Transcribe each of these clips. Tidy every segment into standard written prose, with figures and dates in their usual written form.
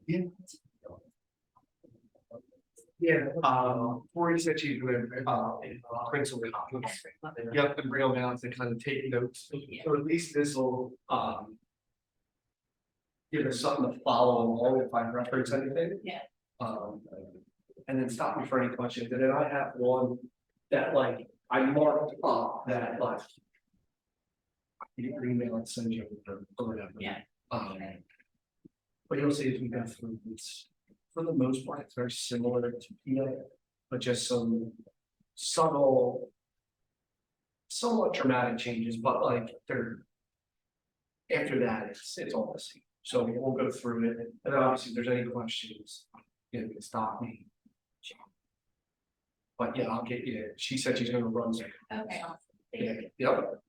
Yeah. Yeah, Tori said she's with Princeton. Yep, and bring them down to kind of take notes. So at least this will give us something to follow along if I reference anything. Yeah. And then stop me for any questions. And then I have one that like I marked up that like you can email and send you or whatever. Yeah. But you'll see as we go through this, for the most part, it's very similar to PA, but just some subtle, somewhat dramatic changes, but like they're after that, it's all the same. So we'll go through it, and then obviously if there's any questions, you can stop me. But yeah, I'll get you. She said she's gonna run some. Okay, awesome. Thank Yeah, you. yep.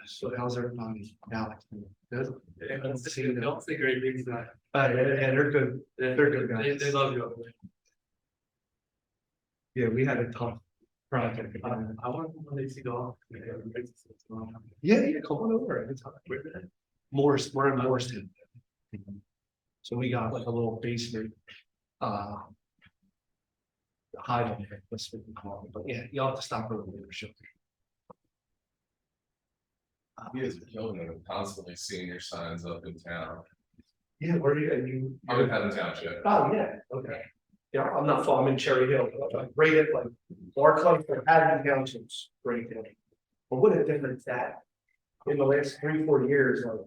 So how's everybody? Alex? Good. Don't say great things about Yeah, they're good. They're good guys. They love you over there. Yeah, we had a tough project. I want when they see golf. Yeah, come on over anytime. Morris, we're in Morristown. So we got like a little basement. Hide on there, let's call it, but yeah, you'll have to stop over there, sure. You guys are killing it, I'm constantly seeing your signs up in town. Yeah, where are you? Are you? I'm in Haddon Township. Oh, yeah, okay. Yeah, I'm not far, I'm in Cherry Hill, right at like, our club for Haddon Townships, right there. But what a difference that, in the last 3-4 years, like,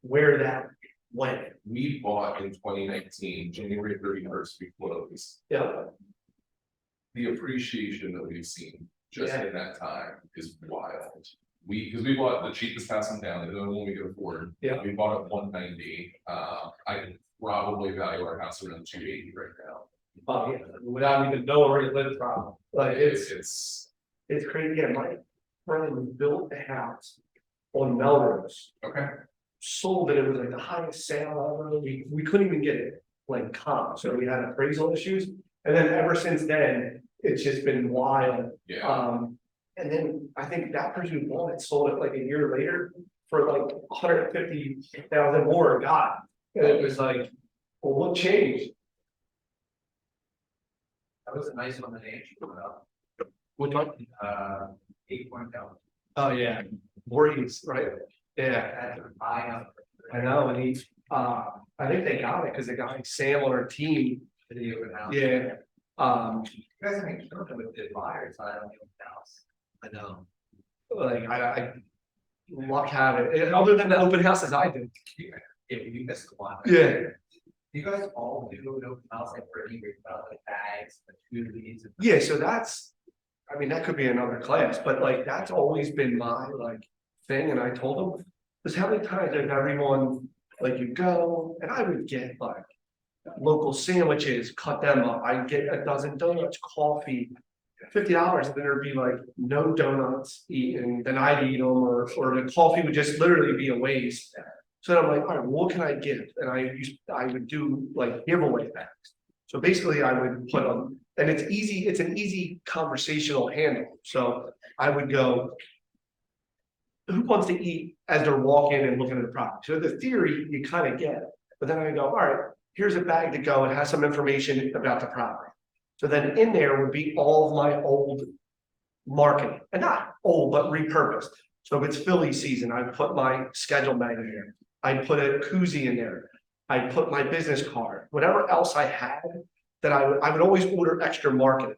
where that went. We bought in 2019, January 31st, we closed. Yeah, The appreciation that we've seen just Yeah. in that time is wild. Because we bought the cheapest house in town, the only one we could afford. Yeah. We bought it 190. I can probably value our house around 280 right now. yeah, without even knowing where you live from, like, It's it's crazy, yeah, my friend built a house on Melrose. okay. Sold it, it was like the highest sale ever, we couldn't even get it like comp, so we had appraisal issues. And then ever since then, it's just been wild, Yeah. and then I think that person who bought it sold it like a year later for like 150,000 more, God. And it was like, well, what changed? That was a nice one that Andrew put up. What one? 8.0. Oh, yeah, Voorhees, right? Yeah, I know, and he, I think they got it because they got like Sam on our team. Yeah, You guys have been killing it with the buyers, I don't know house. I know. Like, I luck have it, and other than the open houses I did. Yeah, you missed a lot. Yeah, You guys all do an open house like Brittany, where you got like bags, like foodies. yeah, so that's, I mean, that could be another class, but like, that's always been my like thing, and I told them. Because how many times if everyone, like you go, and I would get like local sandwiches, cut them up, I'd get a dozen donuts, coffee. $50, and then there'd be like no donuts eaten, then I'd eat them, or the coffee would just literally be a waste. So I'm like, all right, what can I give? And I would do like giveaway bags. So basically I would put them, and it's easy, it's an easy conversational handle. So I would go, who wants to eat as they're walking and looking at the product? So the theory, you kind of get it, but then I go, all right, here's a bag to go, it has some information about the product. So then in there would be all of my old marketing, and not old, but repurposed. So if it's Philly season, I put my schedule magazine in there. I put a koozie in there. I put my business card, whatever else I had that I would always order extra marketing.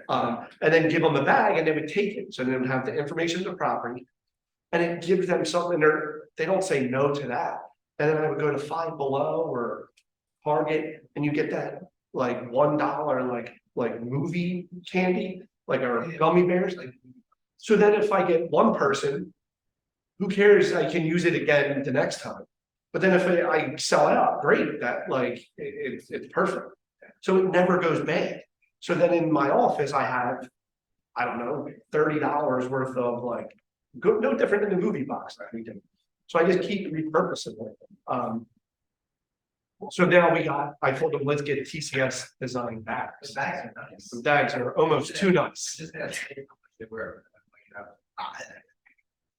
And then give them a bag and they would take it. So they would have the information of the property. And it gives them something they don't say no to that. And then I would go to Five Below or Target and you get that like $1 like movie candy, like our gummy bears. So then if I get one person, who cares? I can use it again the next time. But then if I sell out, great, that like it's perfect. So it never goes bad. So then in my office, I have, I don't know, $30 worth of like, no different than the movie box that we do. So I just keep repurposing it. So now I told them, let's get TCS design bags. The bags are nice. The bags are almost too nice. Just gotta say, they were,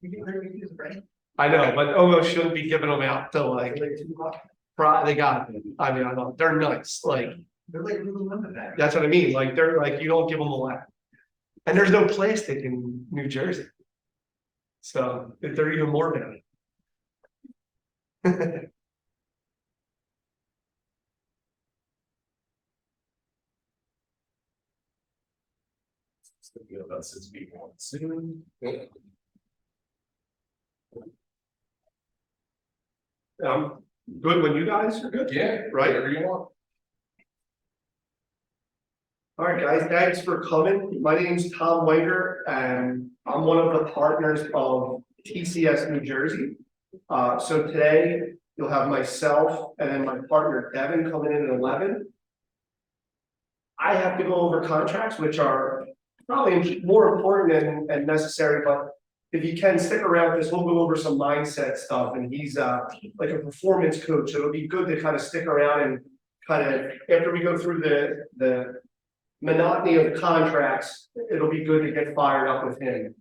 you can literally use it, right? I know, but almost shouldn't be giving them out to like, they got, I mean, I know, they're nice, like, They're like Lululemon bags. that's what I mean, like, they're like, you don't give them away. And there's no plastic in New Jersey. So they're even more valuable. It's gonna be about 6 people soon. Good when you guys are good. Yeah, Right. whatever you want. All right, guys, thanks for coming. My name's Tom Wenger, and I'm one of the partners of TCS New Jersey. So today you'll have myself and then my partner Devin coming in at 11. I have to go over contracts, which are probably more important and necessary, but if you can stick around with this, we'll go over some mindset stuff, and he's like a performance coach, so it'll be good to kind of stick around and kind of, after we go through the monotony of the contracts, it'll be good to get fired up with him.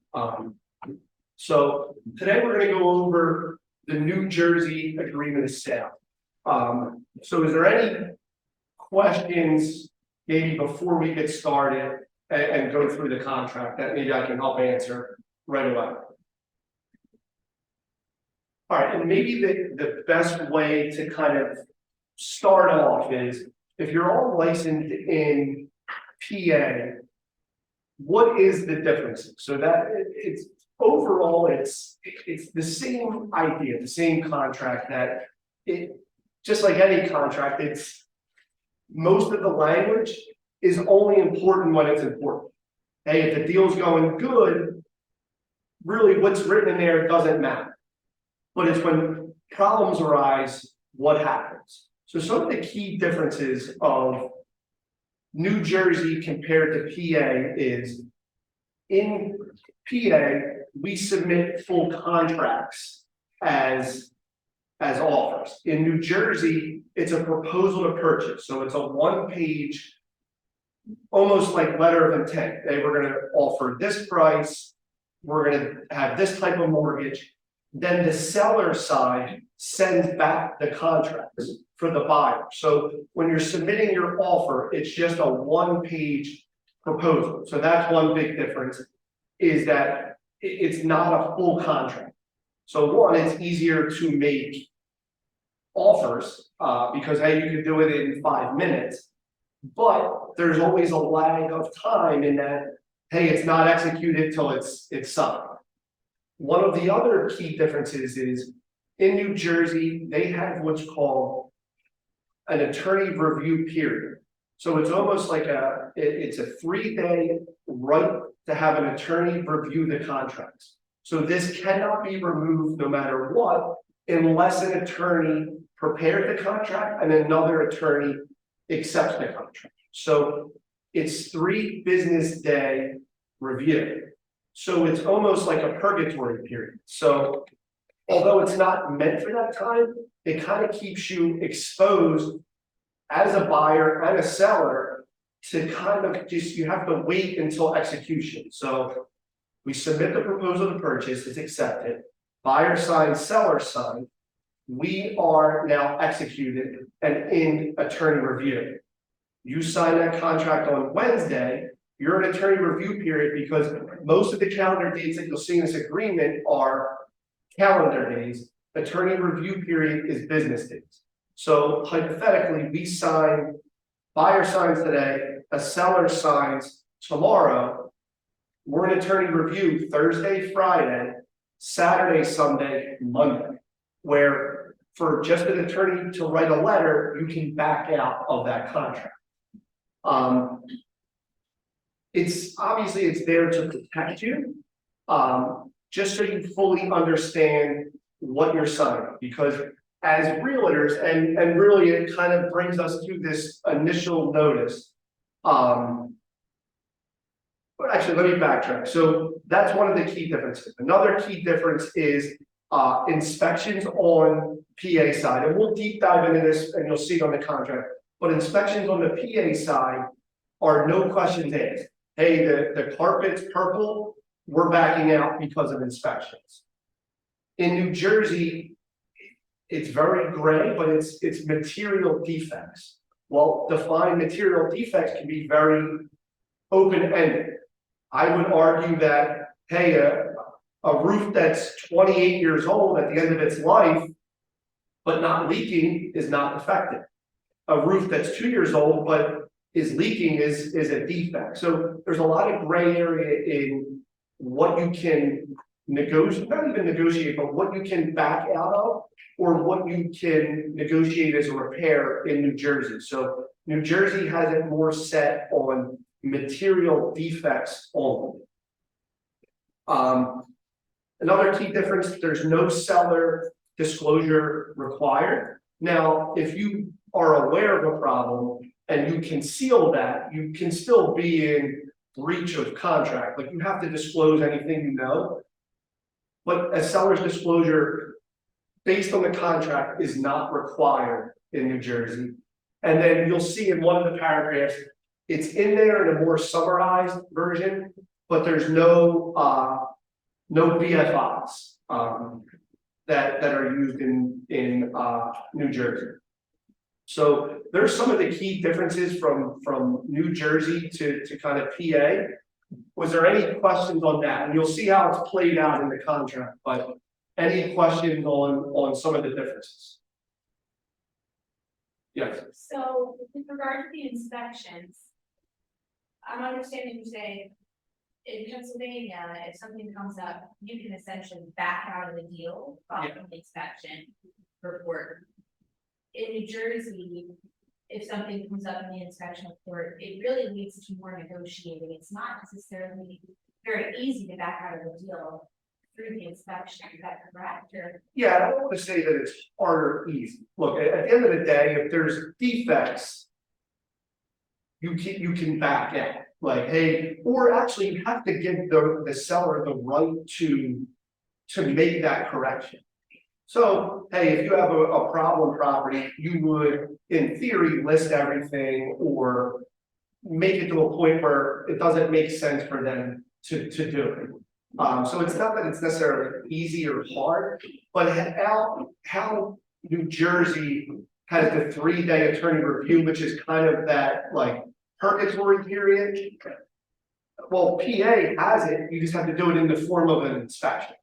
So today we're gonna go over the New Jersey agreement of sale. So is there any questions maybe before we get started and go through the contract that maybe I can help answer right away? All right, and maybe the best way to kind of start off is, if you're all licensed in PA, what is the difference? So that it's overall, it's the same idea, the same contract, that it, just like any contract, it's most of the language is only important when it's important. Hey, if the deal's going good, really what's written in there doesn't matter. But it's when problems arise, what happens? So some of the key differences of New Jersey compared to PA is, in PA, we submit full contracts as offers. In New Jersey, it's a proposal to purchase. So it's a one-page, almost like letter of intent. They were going to offer this price. We're going to have this type of mortgage. Then the seller side sends back the contracts for the buyer. So when you're submitting your offer, it's just a one-page proposal. So that's one big difference, is that it's not a full contract. So one, it's easier to make offers because, hey, you can do it in 5 minutes, but there's always a lag of time in that, hey, it's not executed till it's signed. One of the other key differences is, in New Jersey, they have what's called an attorney review period. So it's almost like it's a 3-day right to have an attorney review the contracts. So this cannot be removed no matter what, unless an attorney prepared the contract and another attorney accepts the contract. So it's 3 business day review. So it's almost like a purgatory period. So although it's not meant for that time, it kind of keeps you exposed as a buyer and a seller to kind of just, you have to wait until execution. So we submit the proposal to purchase, it's accepted, buyer signs, seller signs, we are now executed and in attorney review. You sign that contract on Wednesday, you're in attorney review period because most of the calendar dates that you'll see in this agreement are calendar days. Attorney review period is business days. So hypothetically, we sign, buyer signs today, a seller signs tomorrow. We're in attorney review Thursday, Friday, Saturday, Sunday, Monday, where for just an attorney to write a letter, you can back out of that contract. It's obviously it's there to protect you, just so you fully understand what you're signing, because as realtors, and really it kind of brings us to this initial notice. But actually, let me backtrack. So that's one of the key differences. Another key difference is inspections on PA side, and we'll deep dive into this, and you'll see it on the contract. But inspections on the PA side are no questions asked. Hey, the carpet's purple, we're backing out because of inspections. In New Jersey, it's very gray, but it's material defects. Well, defined material defects can be very open-ended. I would argue that, hey, a roof that's 28 years old at the end of its life, but not leaking, is not defective. A roof that's 2 years old, but is leaking is a defect. So there's a lot of gray area in what you can negotiate, not even negotiate, but what you can back out of, or what you can negotiate as a repair in New Jersey. So New Jersey has it more set on material defects only. Another key difference, there's no seller disclosure required. Now, if you are aware of a problem and you conceal that, you can still be in breach of contract. Like, you have to disclose anything you know. But a seller's disclosure based on the contract is not required in New Jersey. And then you'll see in one of the paragraphs, it's in there in a more summarized version, but there's no BFIs that are used in New Jersey. So there's some of the key differences from New Jersey to kind of PA. Was there any questions on that? And you'll see how it's played out in the contract, but any questions on some of the differences? Yes. So with regard to the inspections, I'm understanding you say in Pennsylvania, if something comes up, you can essentially back out of the deal following the inspection report. In New Jersey, if something comes up in the inspection report, it really leads to more negotiating. It's not necessarily very easy to back out of the deal through the inspection. Is that correct? Or? Yeah, I don't want to say that it's hard or easy. Look, at the end of the day, if there's defects, you can back out. Like, hey, or actually you have to give the seller the right to make that correction. So, hey, if you have a problem property, you would, in theory, list everything or make it to a point where it doesn't make sense for them to do it. So it's not that it's necessarily easy or hard, but how New Jersey has the 3-day attorney review, which is kind of that like purgatory period. Well, PA has it, you just have to do it in the form of an inspection.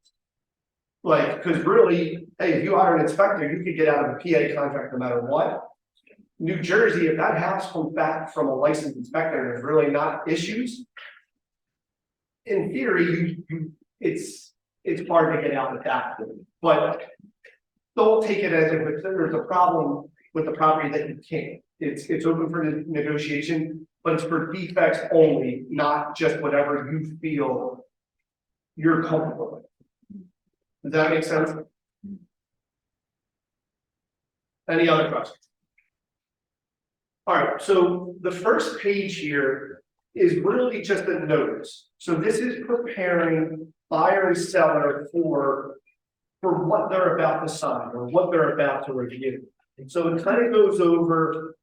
Like, because really, hey, if you hire an inspector, you could get out of a PA contract no matter what. New Jersey, if that house comes back from a licensed inspector and there's really not issues, in theory, it's hard to get out at that point. But don't take it as if there's a problem with the property that you can't. It's open for negotiation, but it's for defects only, not just whatever you feel you're comfortable with. Does that make sense? Any other questions? All right, so the first page here is really just a notice. So this is preparing buyer and seller for what they're about to sign or what they're about to review. So it kind of goes over,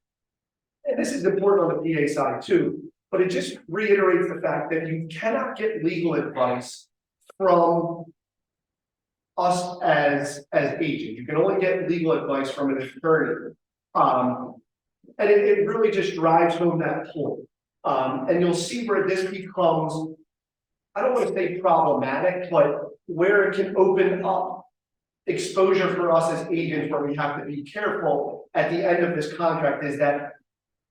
and this is important on the PA side too, but it just reiterates the fact that you cannot get legal advice from us as agents. You can only get legal advice from an attorney. And it really just drives home that point. And you'll see where this becomes, I don't want to say problematic, but where it can open up exposure for us as agents, where we have to be careful at the end of this contract, is that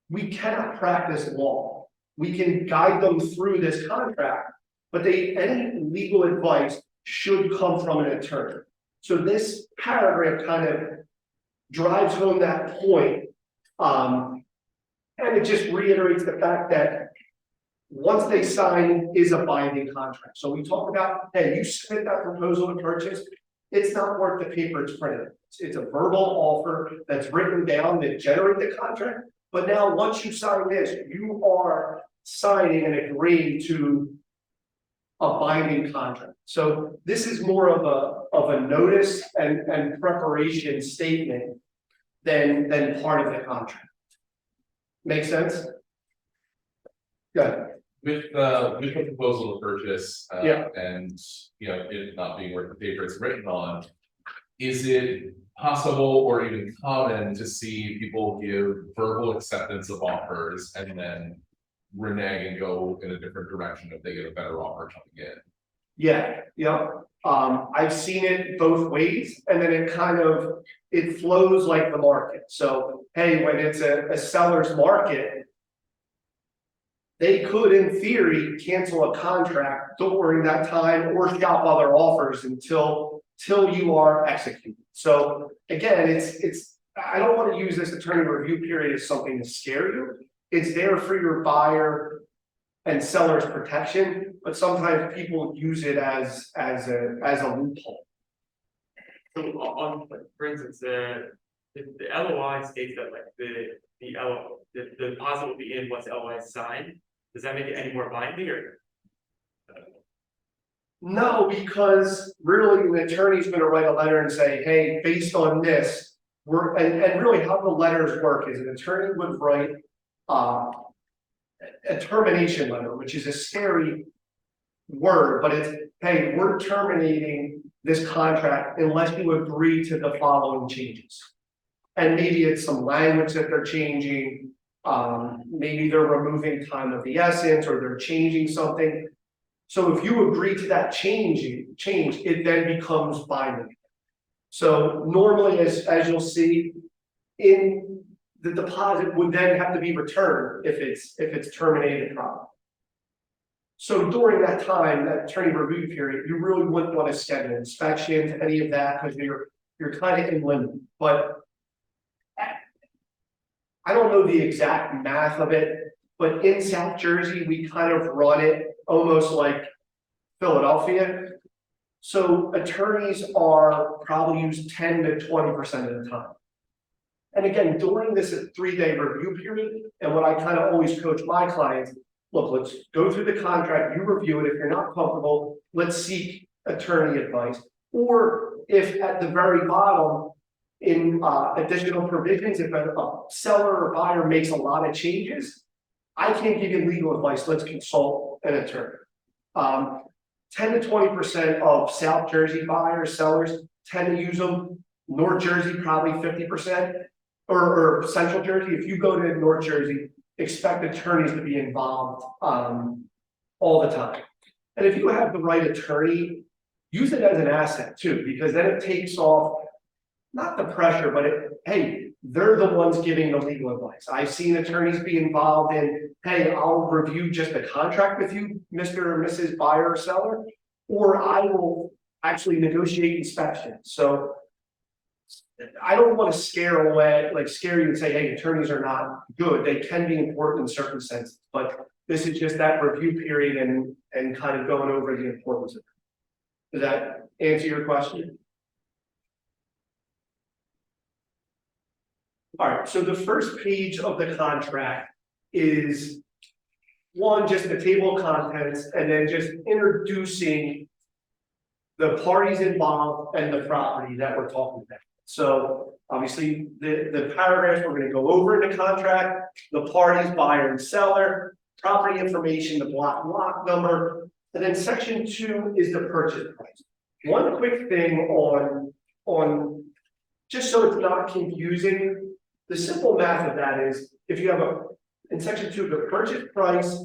we cannot practice law. We can guide them through this contract, but any legal advice should come from an attorney. So this paragraph kind of drives home that point. And it just reiterates the fact that once they sign is a binding contract. So we talk about, hey, you submit that proposal to purchase, it's not worth the paper it's printed. It's a verbal offer that's written down that generate the contract. But now once you sign this, you are signing and agreeing to a binding contract. So this is more of a notice and preparation statement than part of the contract. Make sense? Good. With the proposal to purchase, Yeah. and, you know, it not being worth the paper it's written on. Is it possible or even common to see people give verbal acceptance of offers and then renege and go in a different direction if they get a better offer coming in? Yeah, I've seen it both ways, and then it flows like the market. So, hey, when it's a seller's market, they could, in theory, cancel a contract during that time or shop other offers until you are executed. So again, it's I don't want to use this attorney review period as something to scare you. It's there for your buyer and seller's protection, but sometimes people use it as a loophole. So on, for instance, the LOI states that like the deposit will be in once the LOI is signed. Does that make it any more binding or? No, because really the attorney's gonna write a letter and say, hey, based on this, and really how the letters work is an attorney would write a termination letter, which is a scary word, but it's, hey, we're terminating this contract unless you agree to the following changes. And maybe it's some language that they're changing, maybe they're removing time of the essence, or they're changing something. So if you agree to that change, it then becomes binding. So normally, as you'll see, in the deposit would then have to be returned if it's terminated properly. So during that time, that attorney review period, you really wouldn't want to schedule inspections, any of that, because you're kind of in limbo. But I don't know the exact math of it, but in South Jersey, we kind of run it almost like Philadelphia. So attorneys are probably used 10 to 20% of the time. And again, during this 3-day review period, and what I kind of always coach my clients, look, let's go through the contract, you review it. If you're not comfortable, let's seek attorney advice. Or if at the very bottom, in additional provisions, if a seller or buyer makes a lot of changes, I can't give you legal advice, let's consult an attorney. 10 to 20% of South Jersey buyers, sellers tend to use them. North Jersey, probably 50%, or Central Jersey. If you go to North Jersey, expect attorneys to be involved all the time. And if you have the right attorney, use it as an asset too, because then it takes off, not the pressure, but hey, they're the ones giving the legal advice. I've seen attorneys be involved in, hey, I'll review just a contract with you, Mr. or Mrs. Buyer or seller, or I will actually negotiate inspections. So I don't want to scare you and say, hey, attorneys are not good. They can be important in certain senses, but this is just that review period and kind of going over the importance of it. Does that answer your question? All right, so the first page of the contract is one, just the table of contents, and then just introducing the parties involved and the property that we're talking about. So obviously the paragraphs we're going to go over in the contract, the parties, buyer and seller, property information, the block number, and then section 2 is the purchase price. One quick thing on just so it's not confusing, the simple math of that is if you have in section 2, the purchase price,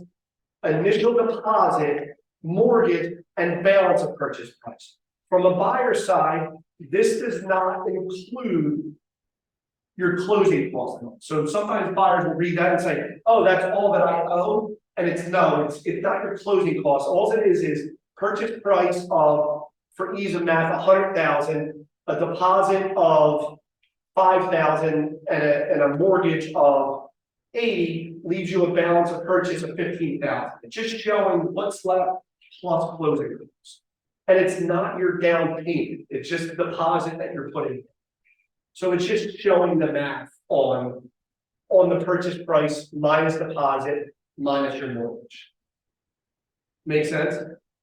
initial deposit, mortgage, and balance of purchase price. From a buyer side, this does not include your closing costs. So sometimes buyers will read that and say, oh, that's all that I owe. And it's not your closing costs. All it is purchase price of, for ease of math, 100,000, a deposit of 5,000, and a mortgage of 80 leaves you a balance of purchase of 15,000. It's just showing what's left plus closing costs. And it's not your down payment, it's just the deposit that you're putting in. So it's just showing the math on the purchase price minus deposit minus your mortgage. Make sense?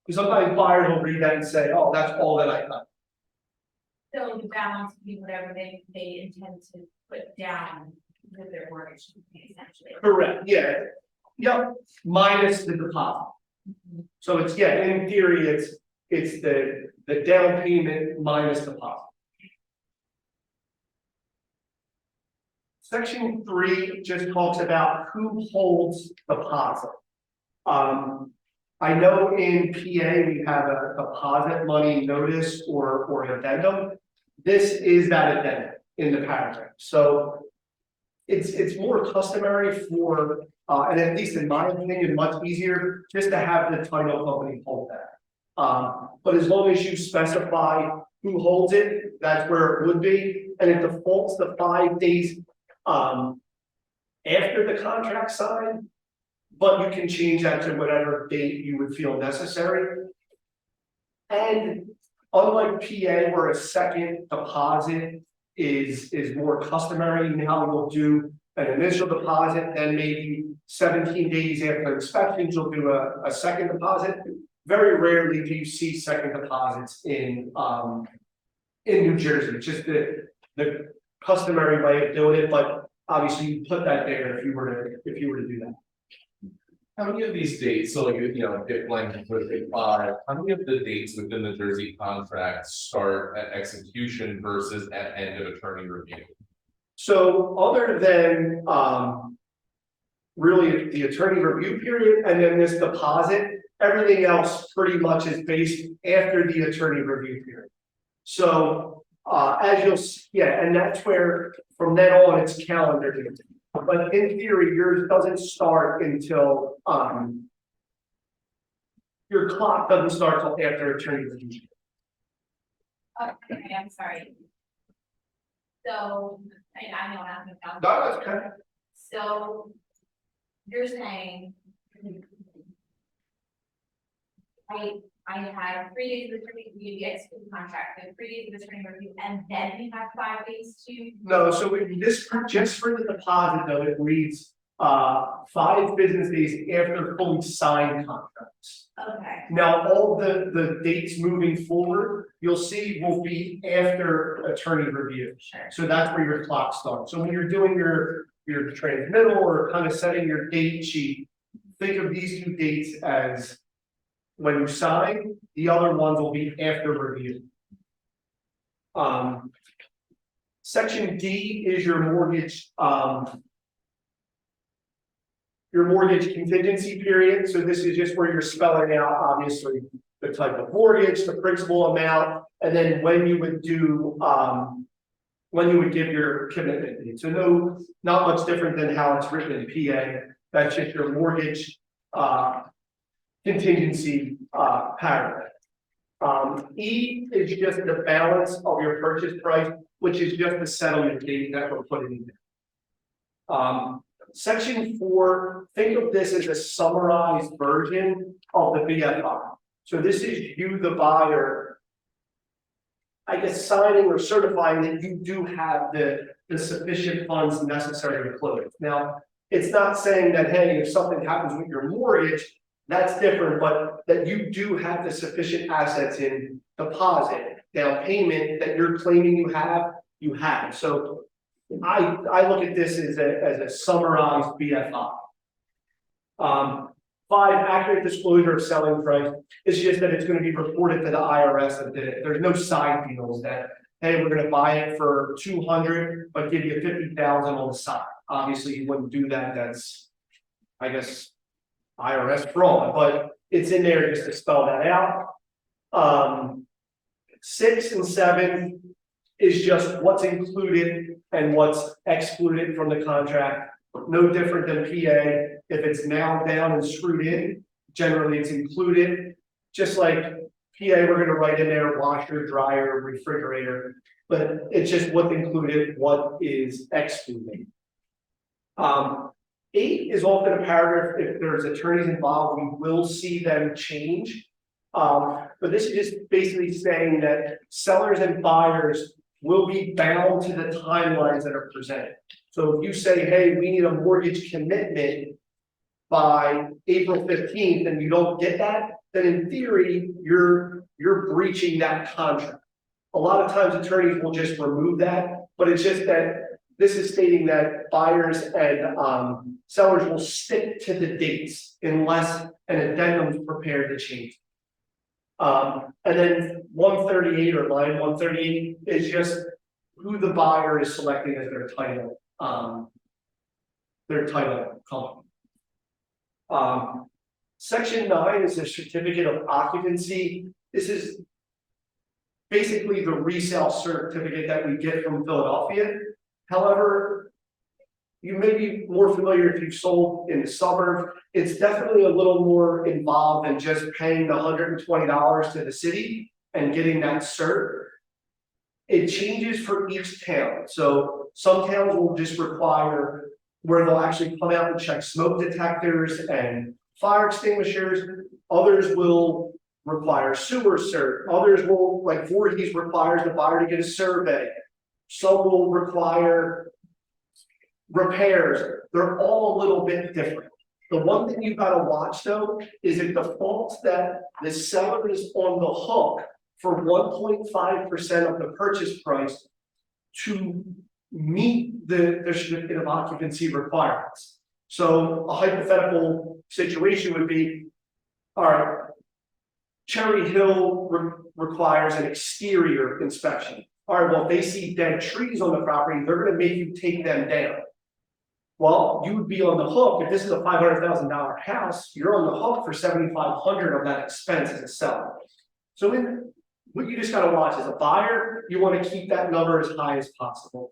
Because sometimes buyers will read that and say, oh, that's all that I got. So the balance would be whatever they intend to put down with their mortgage, essentially. Correct, yeah. Yep, minus the deposit. So it's, yeah, in theory, it's the down payment minus deposit. Section 3 just talks about who holds deposit. I know in PA we have a deposit money notice or addendum. This is that addendum in the paragraph. So it's more customary for, and at least in my opinion, much easier just to have the title company hold that. But as long as you specify who holds it, that's where it would be, and it defaults to 5 days after the contract signed, but you can change that to whatever date you would feel necessary. And unlike PA, where a second deposit is more customary, now we'll do an initial deposit, then maybe 17 days after inspections, you'll do a second deposit. Very rarely do you see second deposits in New Jersey. It's just the customary way of doing it, but obviously you put that there if you were to do that. How many of these dates, so like, get blank for 5, how many of the dates within the Jersey contract start at execution versus at end of attorney review? So other than really the attorney review period and then this deposit, everything else pretty much is based after the attorney review period. So as you'll see, yeah, and that's where from then on it's calendar year. But in theory, yours doesn't start until your clock doesn't start till after attorney review. Okay, I'm sorry. So, I know I'm not. No, that's okay. So, you're saying. I have 3 days of attorney review, the executive contract, and 3 days of attorney review, and then we have 5 days to. No, so this, just for the deposit though, it reads 5 business days after fully signed contracts. Okay. Now, all the dates moving forward, you'll see will be after attorney review. Sure. So that's where your clock starts. So when you're doing your transmittal or kind of setting your date sheet, think of these 2 dates as when you sign, the other ones will be after review. Section D is your mortgage contingency period. So this is just where you're spelling out, obviously, the type of mortgage, the principal amount, and then when you would do, when you would give your commitment date. So not much different than how it's written in PA. That's just your mortgage, contingency paragraph. E is just the balance of your purchase price, which is just the settlement date that we're putting in there. Section 4, think of this as a summarized version of the BFI. So this is you, the buyer, I guess, signing or certifying that you do have the sufficient funds necessary to close. Now, it's not saying that, hey, if something happens with your mortgage, that's different, but that you do have the sufficient assets in deposit, down payment that you're claiming you have. So I look at this as a summarized BFI. 5, accurate disclosure of selling price. It's just that it's going to be reported to the IRS that there's no side deals that, hey, we're going to buy it for 200, but give you 50,000 on the side. Obviously, you wouldn't do that. I guess, IRS fraud, but it's in there just to spell that out. 6 and 7 is just what's included and what's excluded from the contract. No different than PA. If it's now down and screwed in, generally it's included. Just like PA, we're gonna write in there washer, dryer, refrigerator, but it's just what's included, what is excluded. 8 is often a paragraph, if there's attorneys involved, we will see them change. But this is just basically saying that sellers and buyers will be bound to the timelines that are presented. So if you say, hey, we need a mortgage commitment by April 15th and you don't get that, then in theory, you're breaching that contract. A lot of times attorneys will just remove that, but it's just that this is stating that buyers and sellers will stick to the dates unless an addendum is prepared to change. And then 138 or line 138 is just who the buyer is selecting as their title company. Section 9 is a certificate of occupancy. This is basically the resale certificate that we get from Philadelphia. However, you may be more familiar if you've sold in the suburbs. It's definitely a little more involved than just paying the $120 to the city and getting that cert. It changes for each town. So some towns will just require where they'll actually come out and check smoke detectors and fire extinguishers. Others will require sewer cert. Others will, like Voorhees requires the buyer to get a survey. Some will require repairs. They're all a little bit different. The one thing you've got to watch though is it defaults that the seller is on the hook for 1.5% of the purchase price to meet the certificate of occupancy requirements. So a hypothetical situation would be, all right, Cherry Hill requires an exterior inspection. All right, well, if they see dead trees on the property, they're going to make you take them down. Well, you would be on the hook. If this is a $500,000 house, you're on the hook for $7,500 of that expense as a seller. So what you just got to watch as a buyer, you want to keep that number as high as possible.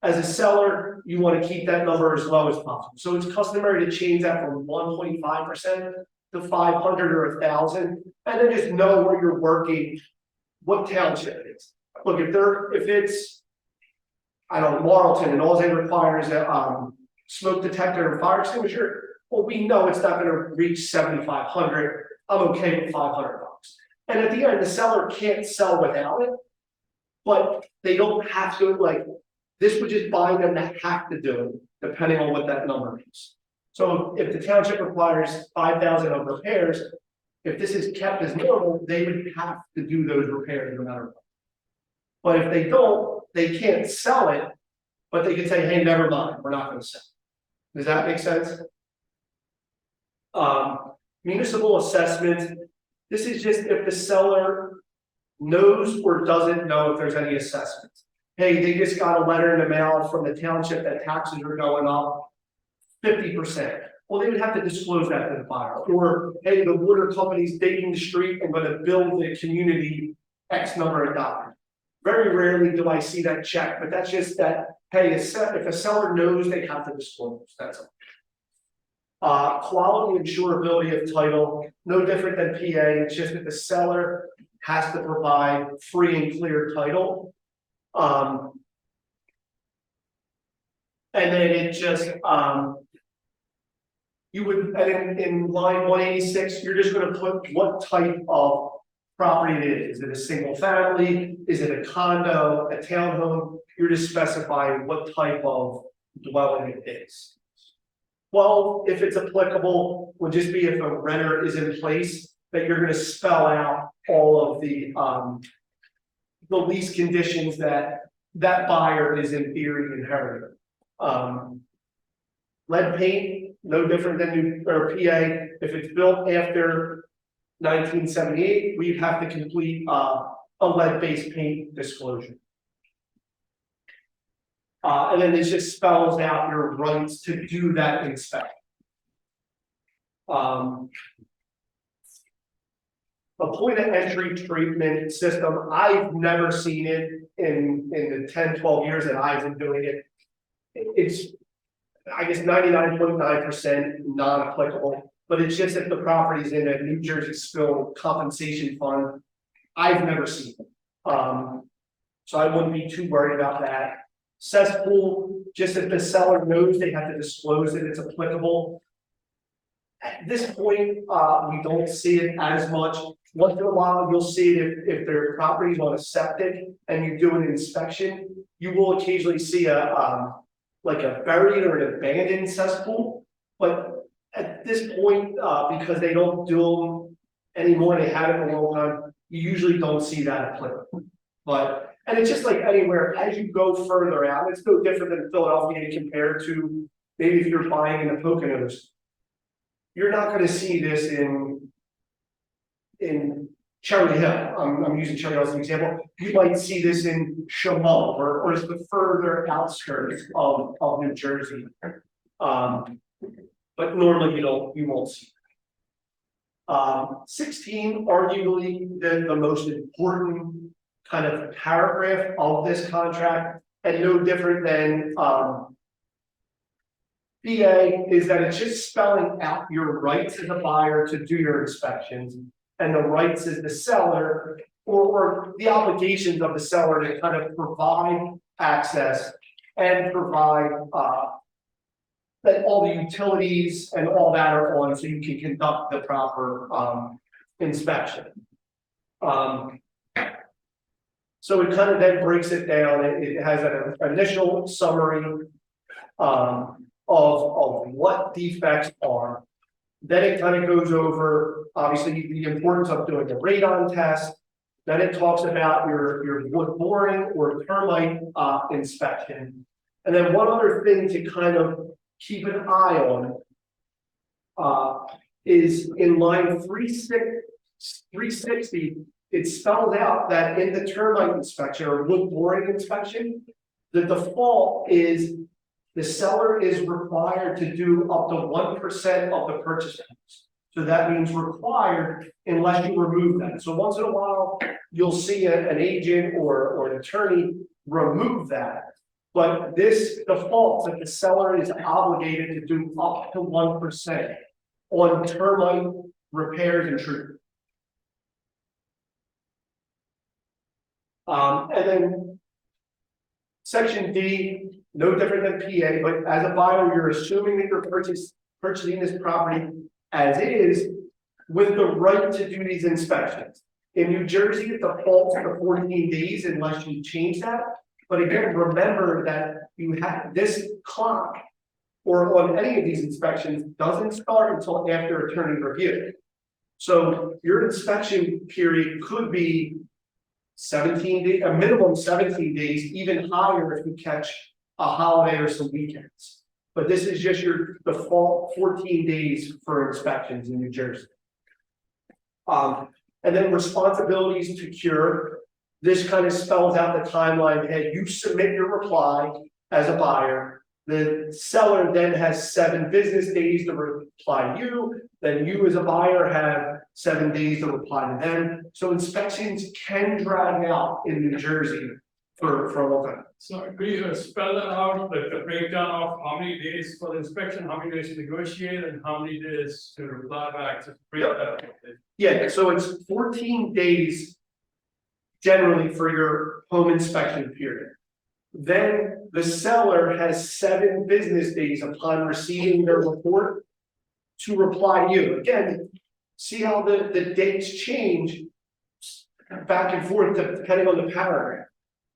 As a seller, you want to keep that number as low as possible. So it's customary to change that from 1.5% to 500 or 1,000, and then just know where you're working, what township it is. Look, if it's, I don't know, Marlton, and all they require is a smoke detector and fire extinguisher, well, we know it's not going to reach 7,500. I'm okay with $500. And at the end, the seller can't sell without it, but they don't have to, like, this would just bind them to have to do it, depending on what that number is. So if the township requires 5,000 of repairs, if this is kept as normal, they would have to do those repairs no matter what. But if they don't, they can't sell it, but they can say, hey, never mind, we're not going to sell. Does that make sense? Municipal assessment. This is just if the seller knows or doesn't know if there's any assessments. Hey, they just got a letter in the mail from the township that taxes are going up 50%. Well, they would have to disclose that to the buyer. Or, hey, the water company's digging the street and going to build the community X number of dollars. Very rarely do I see that check, but that's just that, hey, if a seller knows, they have to disclose. That's all. Quality and insurability of title, no different than PA. It's just that the seller has to provide free and clear title. And then it just, you would, and in line 186, you're just going to put what type of property it is. Is it a single family? Is it a condo, a townhome? You're just specifying what type of dwelling it is. Well, if it's applicable, would just be if a renter is in place, that you're going to spell out all of the lease conditions that that buyer is in theory inheriting. Lead paint, no different than new or PA. If it's built after 1978, we'd have to complete a lead-based paint disclosure. And then it just spells out your rights to do that inspection. A point of entry treatment system, I've never seen it in the 10, 12 years that I've been doing it. It's, I guess, 99.9% non-applicable, but it's just that the property's in a New Jersey Spill Compensation Fund. I've never seen it. So I wouldn't be too worried about that. Cesspool, just if the seller knows they have to disclose it, it's applicable. At this point, we don't see it as much. Once in a while, you'll see it if their property's on a septic and you do an inspection, you will occasionally see like a buried or an abandoned cesspool. But at this point, because they don't do them anymore, they haven't in a long time, you usually don't see that applicable. But, and it's just like anywhere, as you go further out, it's no different than Philadelphia compared to maybe if you're buying in the Poconos. You're not going to see this in Cherry Hill. I'm using Cherry Hill as an example. You might see this in Chaumont or it's the further outskirts of New Jersey. But normally you won't see it. 16, arguably the most important kind of paragraph of this contract, and no different than BA, is that it's just spelling out your rights as a buyer to do your inspections, and the rights as the seller, or the obligations of the seller to kind of provide access and provide that all the utilities and all that are on, so you can conduct the proper inspection. So it kind of then breaks it down. It has an initial summary of what defects are. Then it kind of goes over, obviously, the importance of doing the radon test. Then it talks about your wood boring or termite inspection. And then one other thing to kind of keep an eye on is in line 360, it spells out that in the termite inspection or wood boring inspection, the default is the seller is required to do up to 1% of the purchase price. So that means required unless you remove that. So once in a while, you'll see an agent or an attorney remove that. But this defaults that the seller is obligated to do up to 1% on termite repairs and treatment. And then section D, no different than PA, but as a buyer, you're assuming that you're purchasing this property as is with the right to do these inspections. In New Jersey, it defaults to 14 days unless you change that. But again, remember that you have this clock or on any of these inspections doesn't start until after attorney review. So your inspection period could be 17 days, a minimum 17 days, even higher if you catch a holiday or some weekends. But this is just your default 14 days for inspections in New Jersey. And then responsibilities to cure. This kind of spells out the timeline. Hey, you submit your reply as a buyer. The seller then has 7 business days to reply to you. Then you as a buyer have 7 days to reply to them. So inspections can drag out in New Jersey for a long time. So could you spell that out, the breakdown of how many days for the inspection, how many days to negotiate, and how many days to reply back to break that up? Yeah, so it's 14 days generally for your home inspection period. Then the seller has 7 business days upon receiving their report to reply to you. Again, see how the dates change back and forth depending on the paragraph.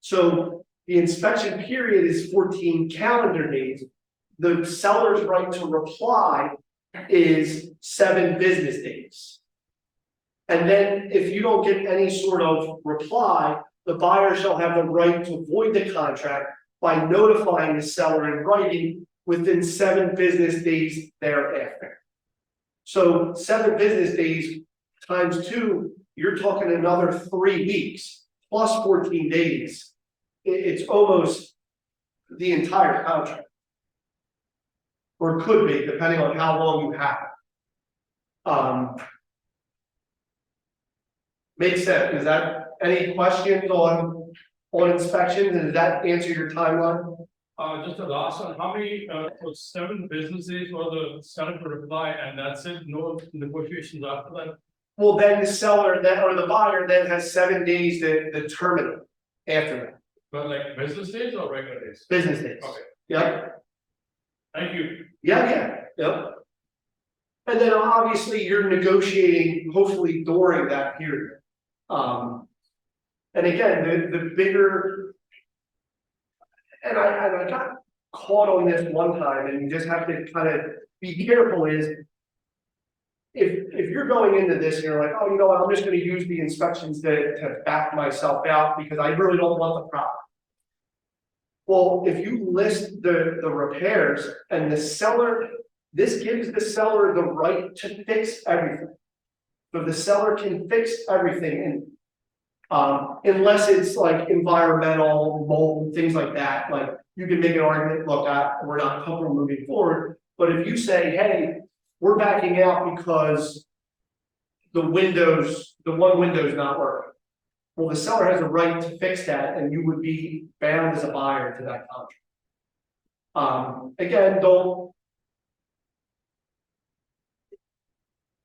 So the inspection period is 14 calendar days. The seller's right to reply is 7 business days. And then if you don't get any sort of reply, the buyer shall have the right to void the contract by notifying the seller in writing within 7 business days thereafter. So 7 business days times 2, you're talking another 3 weeks plus 14 days. It's almost the entire contract. Or it could be, depending on how long you have. Makes sense, is that, any questions on inspections, and does that answer your timeline? Just the last one, how many, for 7 business days for the seller to reply, and that's it, no negotiations after that? Well, then the seller, then, or the buyer then has 7 days to terminate after that, But like business days or regular days? business days. Okay, Yep, thank you. yep. And then obviously you're negotiating hopefully during that period. And again, the bigger. And I got caught on this one time, and you just have to kind of be careful is. If you're going into this and you're like, oh, you know what, I'm just gonna use the inspections to back myself out because I really don't want the problem. Well, if you list the repairs and the seller, this gives the seller the right to fix everything. So the seller can fix everything and unless it's like environmental, mold, things like that, like you can make an argument, look, we're not comfortable moving forward. But if you say, hey, we're backing out because the one window's not working. Well, the seller has a right to fix that, and you would be bound as a buyer to that contract. Again,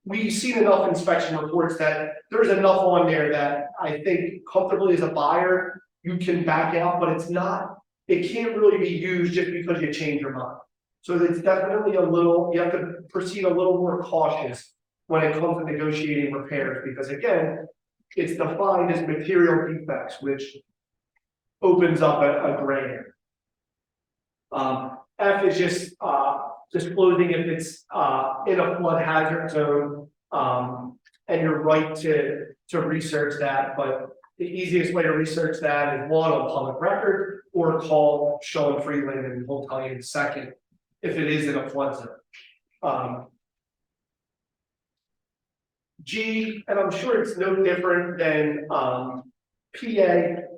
we've seen enough inspection reports that there's enough on there that I think comfortably as a buyer, you can back out, but it can't really be used just because you change your mind. So it's definitely you have to proceed a little more cautious when it comes to negotiating repairs, because again, it's defined as material defects, which opens up a gray area. F is just disclosing if it's in a flood hazard zone, and you're right to research that, but the easiest way to research that is one, on public record, or call Sean Freeland and he'll tell you in a second if it is in a flood zone. G, and I'm sure it's no different than PA,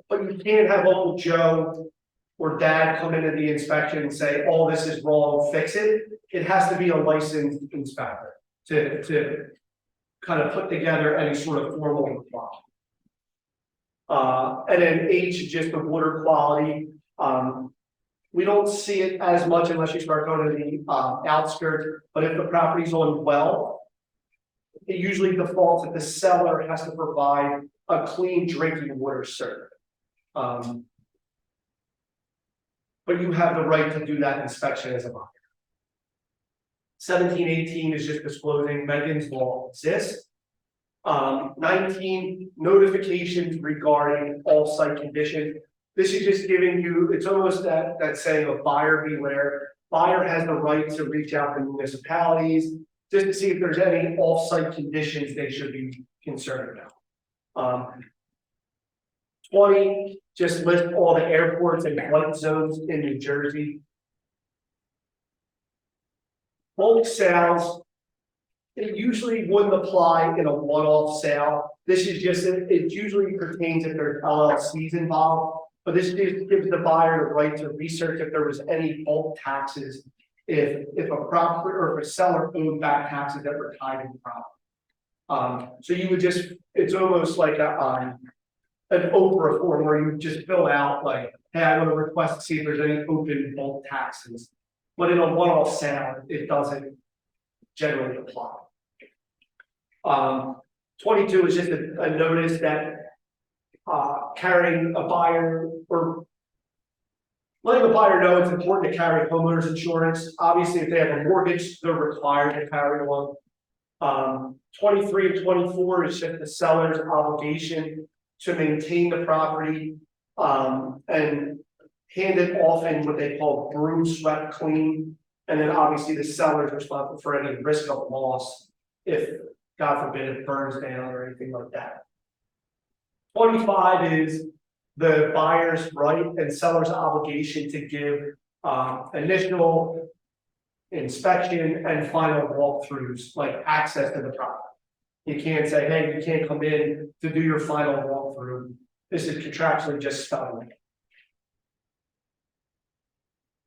but you can't have Uncle Joe or Dad come into the inspection and say, oh, this is wrong, fix it. It has to be a licensed inspector to kind of put together any sort of formal reply. And then H is just the water quality. We don't see it as much unless you start going to the outskirts, but if the property's on well, it usually defaults that the seller has to provide a clean drinking water service. But you have the right to do that inspection as a buyer. 1718 is just disclosing Megan's law exists. 19, notifications regarding all site conditions. This is just giving you, it's almost that saying of buyer beware. Buyer has the right to reach out to municipalities just to see if there's any off-site conditions they should be concerned about. 20, just list all the airports and flight zones in New Jersey. Bulk sales, it usually wouldn't apply in a one-off sale. This is just, it usually pertains if there's LLCs involved, but this just gives the buyer the right to research if there was any bulk taxes, if a property or if a seller owed back taxes that were tied to the property. So you would just, it's almost like an Oprah form where you just fill out like, hey, I want to request to see if there's any open bulk taxes. But in a one-off sale, it doesn't generally apply. 22 is just a notice that carrying a buyer or letting the buyer know it's important to carry homeowners insurance. Obviously, if they have a mortgage, they're required to carry one. 23 and 24 is just the seller's obligation to maintain the property and hand it off in what they call broom swept clean. And then obviously the seller is responsible for any risk of loss if, God forbid, it burns down or anything like that. 25 is the buyer's right and seller's obligation to give initial inspection and final walkthroughs, like access to the property. You can't say, hey, you can't come in to do your final walkthrough. This is contractually just spelling.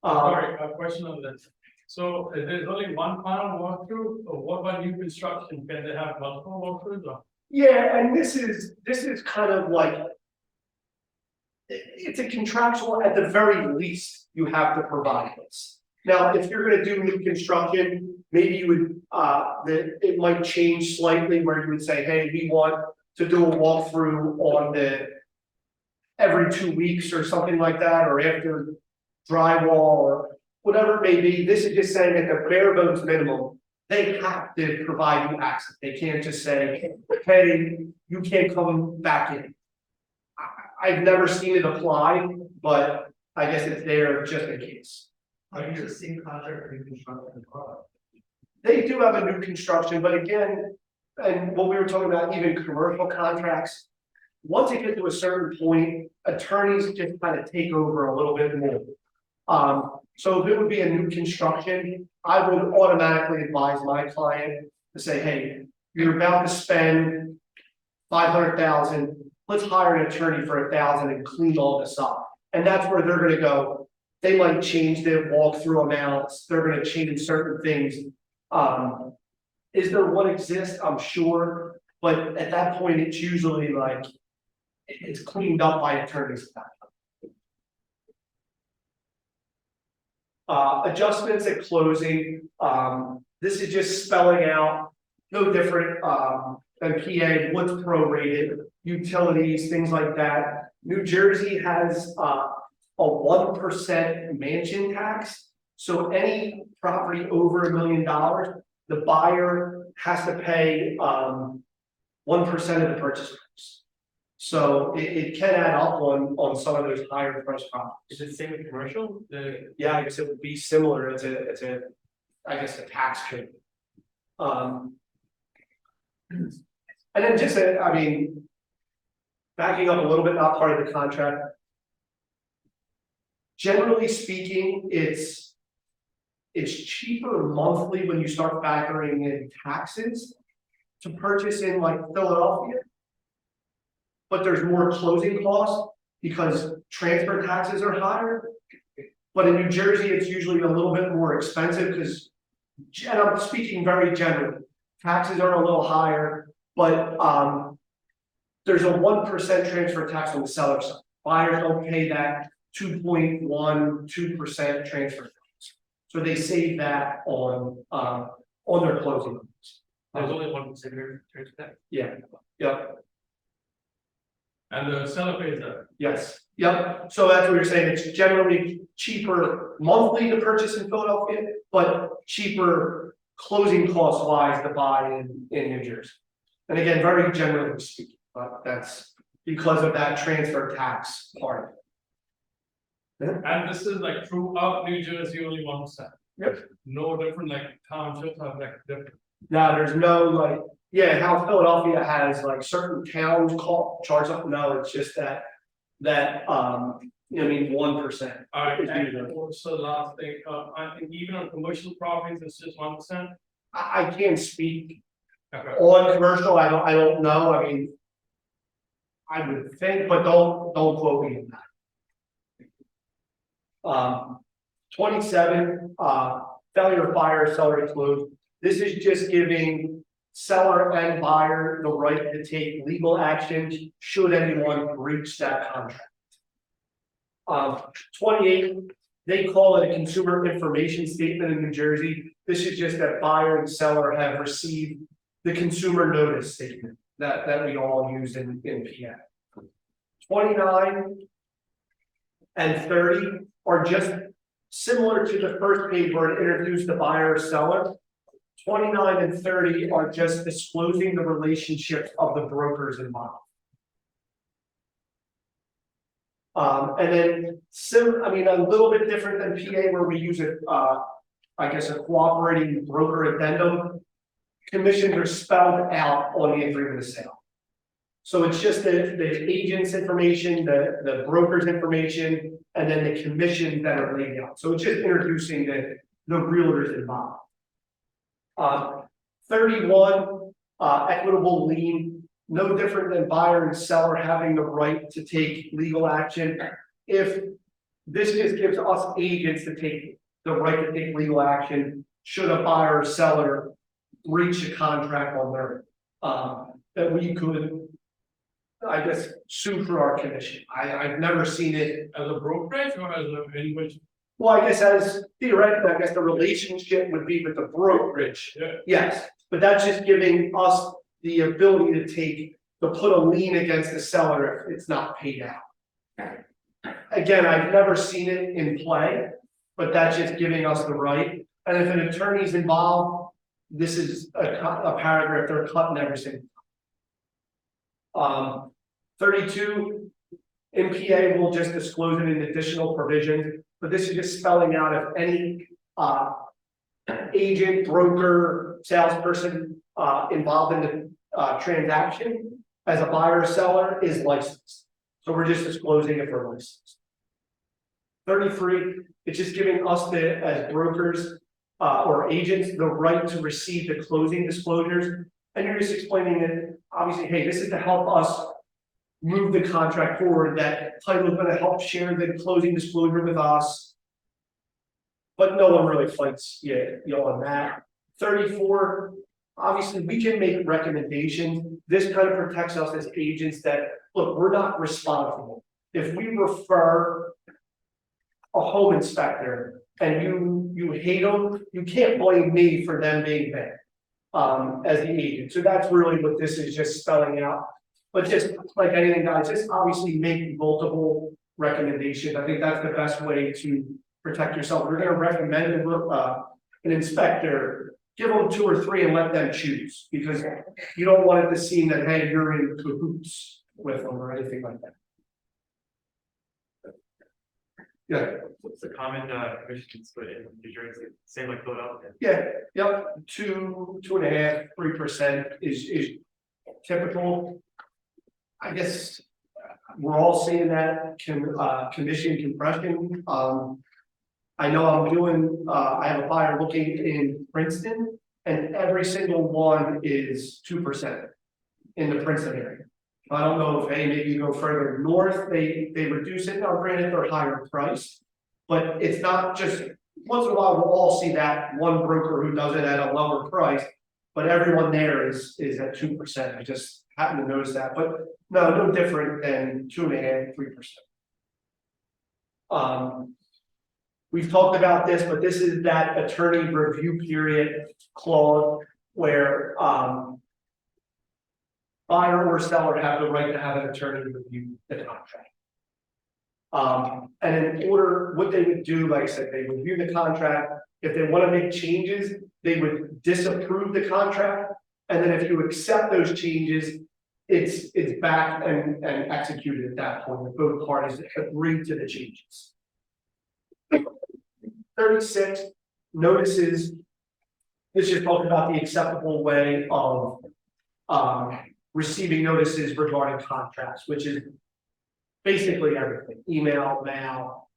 Sorry, a question on that. So if there's only one final walkthrough, or what about new construction? Can they have multiple walkthroughs or? Yeah, and this is kind of like. It's a contractual, at the very least, you have to provide this. Now, if you're gonna do new construction, maybe you would, it might change slightly where you would say, hey, we want to do a walkthrough on the. Every 2 weeks or something like that, or after drywall or whatever it may be. This is just saying at the bare bones minimum, they have to provide you access. They can't just say, hey, you can't come back in. I've never seen it apply, but I guess it's there just in case. Are you just seeing contract or new construction? They do have a new construction, but again, and what we were talking about, even commercial contracts. Once it gets to a certain point, attorneys just kind of take over a little bit more. So if it would be a new construction, I would automatically advise my client to say, hey, you're about to spend 500,000, let's hire an attorney for 1,000 and clean all this up. And that's where they're gonna go. They might change their walkthrough amounts, they're gonna change certain things. Is there what exists? I'm sure, but at that point, it's usually like, it's cleaned up by attorneys. Adjustments at closing, this is just spelling out, no different, than PA, what's prorated, utilities, things like that. New Jersey has, a 1% mansion tax. So any property over $1 million, the buyer has to pay, 1% of the purchase price. So it can add up on some of those higher price properties. Is it the same with commercial? Yeah, I guess it would be similar. It's a, I guess, a tax code. And then just, I mean, backing up a little bit, not part of the contract. Generally speaking, it's cheaper monthly when you start factoring in taxes to purchase in like Philadelphia. But there's more closing costs because transfer taxes are higher. But in New Jersey, it's usually a little bit more expensive because, and I'm speaking very generally, taxes are a little higher, but there's a 1% transfer tax on the seller side. Buyers don't pay that 2.12% transfer tax. So they save that on their closing costs. There's only 1% transfer tax. Yeah, yep. And the seller pays that. Yes, yep, so that's what you're saying, it's generally cheaper monthly to purchase in Philadelphia, but cheaper closing cost wise to buy in New Jersey. And again, very generally speaking, but that's because of that transfer tax part. And this is like throughout New Jersey, only 1%. Yep. No different, like townships have like different. Now, there's no like, yeah, how Philadelphia has like certain towns charge up, no, it's just that, you know, I mean, 1%. Alright, It's and usually- also last thing, I think even on commercial properties, it's just 1%. I can't speak Okay. on commercial, I don't know, I mean. I would think, but don't quote me on that. 27, failure of buyer, seller to close. This is just giving seller and buyer the right to take legal action should anyone breach that contract. 28, they call it a consumer information statement in New Jersey. This is just that buyer and seller have received the consumer notice statement that we all use in PA. 29 and 30 are just similar to the first page where it introduced the buyer or seller. 29 and 30 are just disclosing the relationships of the brokers involved. And then I mean, a little bit different than PA where we use it, I guess a cooperating broker addendum. Commissions are spelled out on the agreement of sale. So it's just the agent's information, the broker's information, and then the commissions that are laid out. So it's just introducing the realtors involved. 31, equitable lien, no different than buyer and seller having the right to take legal action. If this just gives us agents to take the right to take legal action should a buyer or seller breach a contract on their, that we could, I guess, sue for our commission. I've never seen it. As a brokerage or as a individual? Well, I guess as theoretically, I guess the relationship would be with the brokerage. Yeah. Yes, but that's just giving us the ability to put a lien against the seller if it's not paid out. Again, I've never seen it in play, but that's just giving us the right. And if an attorney's involved, this is a paragraph, they're cutting everything. 32, MPA will just disclose it in additional provisions, but this is just spelling out if any agent, broker, salesperson involved in the transaction as a buyer or seller is licensed. So we're just disclosing if we're licensed. 33, it's just giving us as brokers or agents the right to receive the closing disclosures. And you're just explaining that obviously, hey, this is to help us move the contract forward, that title is going to help share the closing disclosure with us. But no one really fights on that. 34, obviously we can make recommendations. This kind of protects us as agents that, look, we're not responsible. If we refer a home inspector and you hate them, you can't blame me for them being bad as the agent. So that's really what this is just spelling out. But just like anything, guys, just obviously make multiple recommendations. I think that's the best way to protect yourself. We're going to recommend an inspector, give them 2 or 3 and let them choose, because you don't want it to seem that, hey, you're in cahoots with them or anything like that. Yeah. What's the common commission split in New Jersey? Same like Philadelphia? Yeah, yep, 2.5%, 3% is typical. I guess we're all seeing that commission compression. I know I'm doing, I have a buyer looking in Princeton, and every single one is 2% in the Princeton area. I don't know if, hey, maybe you go further north, they reduce it. Now, granted, they're higher priced, but it's not just, once in a while, we'll all see that one broker who does it at a lower price, but everyone there is at 2%. I just happen to notice that, but no different than 2.5%, 3%. We've talked about this, but this is that attorney review period clause where buyer or seller have the right to have an attorney review the contract. And in order, what they would do, like I said, they review the contract. If they want to make changes, they would disapprove the contract. And then if you accept those changes, it's back and executed at that point. If both parties agree to the changes. 36 notices. This is talking about the acceptable way of receiving notices regarding contracts, which is basically everything: email, mail.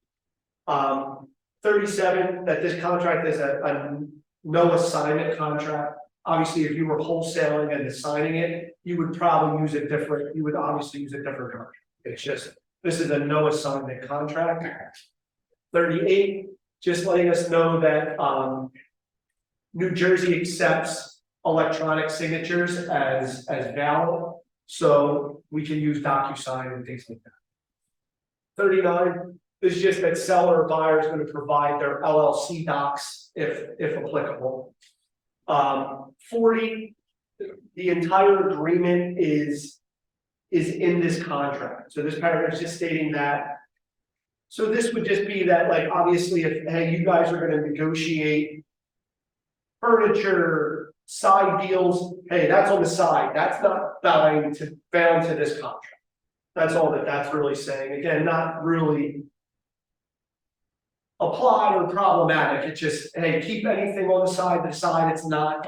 37, that this contract is a no assignment contract. Obviously, if you were wholesaling and assigning it, you would probably use a different, you would obviously use a different contract. It's just, this is a no assignment contract. 38, just letting us know that New Jersey accepts electronic signatures as valid, so we can use DocuSign and things like that. 39 is just that seller or buyer is going to provide their LLC docs if applicable. 40, the entire agreement is in this contract. So this paragraph is just stating that. So this would just be that, like, obviously, if, hey, you guys are going to negotiate furniture, side deals, hey, that's on the side. That's not bound to this contract. That's all that's really saying. Again, not really applied or problematic. It's just, hey, keep anything on the side it's not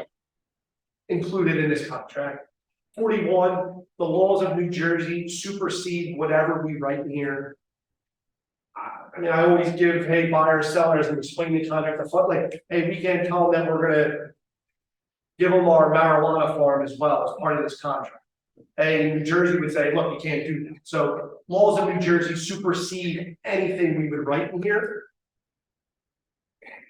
included in this contract. 41, the laws of New Jersey supersede whatever we write in here. I mean, I always give, hey, buyers, sellers, and explain the contract. Like, hey, we can't tell them that we're going to give them our marijuana farm as well as part of this contract. Hey, New Jersey would say, look, you can't do that. So laws of New Jersey supersede anything we would write in here.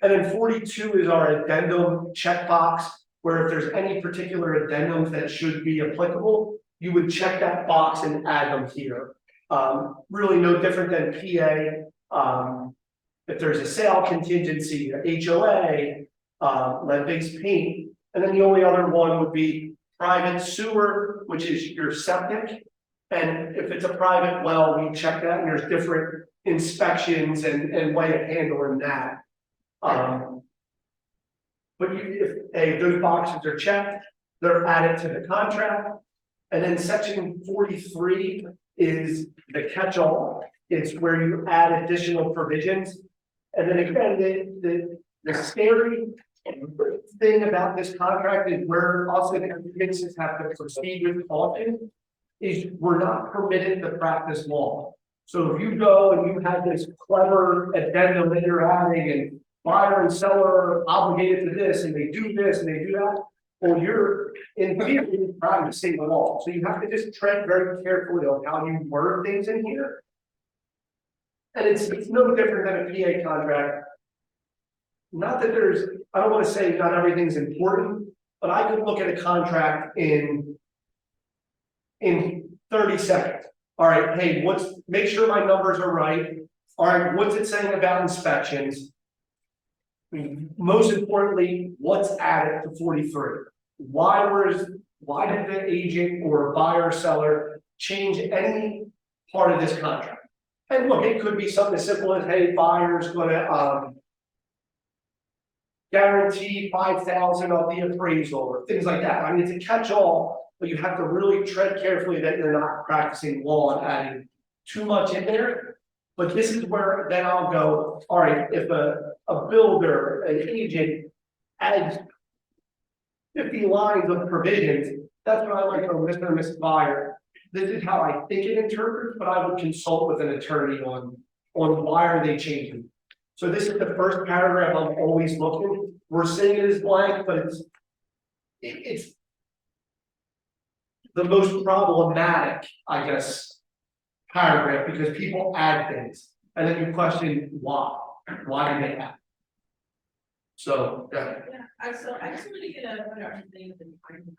And then 42 is our addendum checkbox, where if there's any particular addendums that should be applicable, you would check that box and add them here. Really no different than PA. If there's a sale contingency, a HOA, lead-based paint, and then the only other one would be private sewer, which is your septic. And if it's a private well, we check that, and there's different inspections and way of handling that. But if those boxes are checked, they're added to the contract. And then section 43 is the catch-all. It's where you add additional provisions. And then again, the scary thing about this contract is where also the businesses have to proceed with caution, is we're not permitted to practice law. So if you go and you have this clever addendum that you're adding, and buyer and seller are obligated to this, and they do this and they do that, well, you're in theory practicing the law. So you have to just tread very carefully on how you word things in here. And it's no different than a PA contract. Not that I don't want to say not everything's important, but I could look at a contract in 30 seconds. All right, hey, make sure my numbers are right. All right, what's it saying about inspections? Most importantly, what's added to 43? Why did the agent or buyer or seller change any part of this contract? And look, it could be something as simple as, hey, buyer's gonna guarantee 5,000 of the appraisal or things like that. I mean, it's a catch-all, but you have to really tread carefully that you're not practicing law and adding too much in there. But this is where then I'll go, all right, if a builder, an agent adds 50 lines of provisions, that's what I like from Mr. and Mrs. Buyer. This is how I think it interprets, but I would consult with an attorney on why are they changing. So this is the first paragraph I'm always looking. We're saying it is blank, but it's the most problematic, I guess, paragraph, because people add things and then you question why do they add? So Yeah, I just wanted to get a better understanding of the time.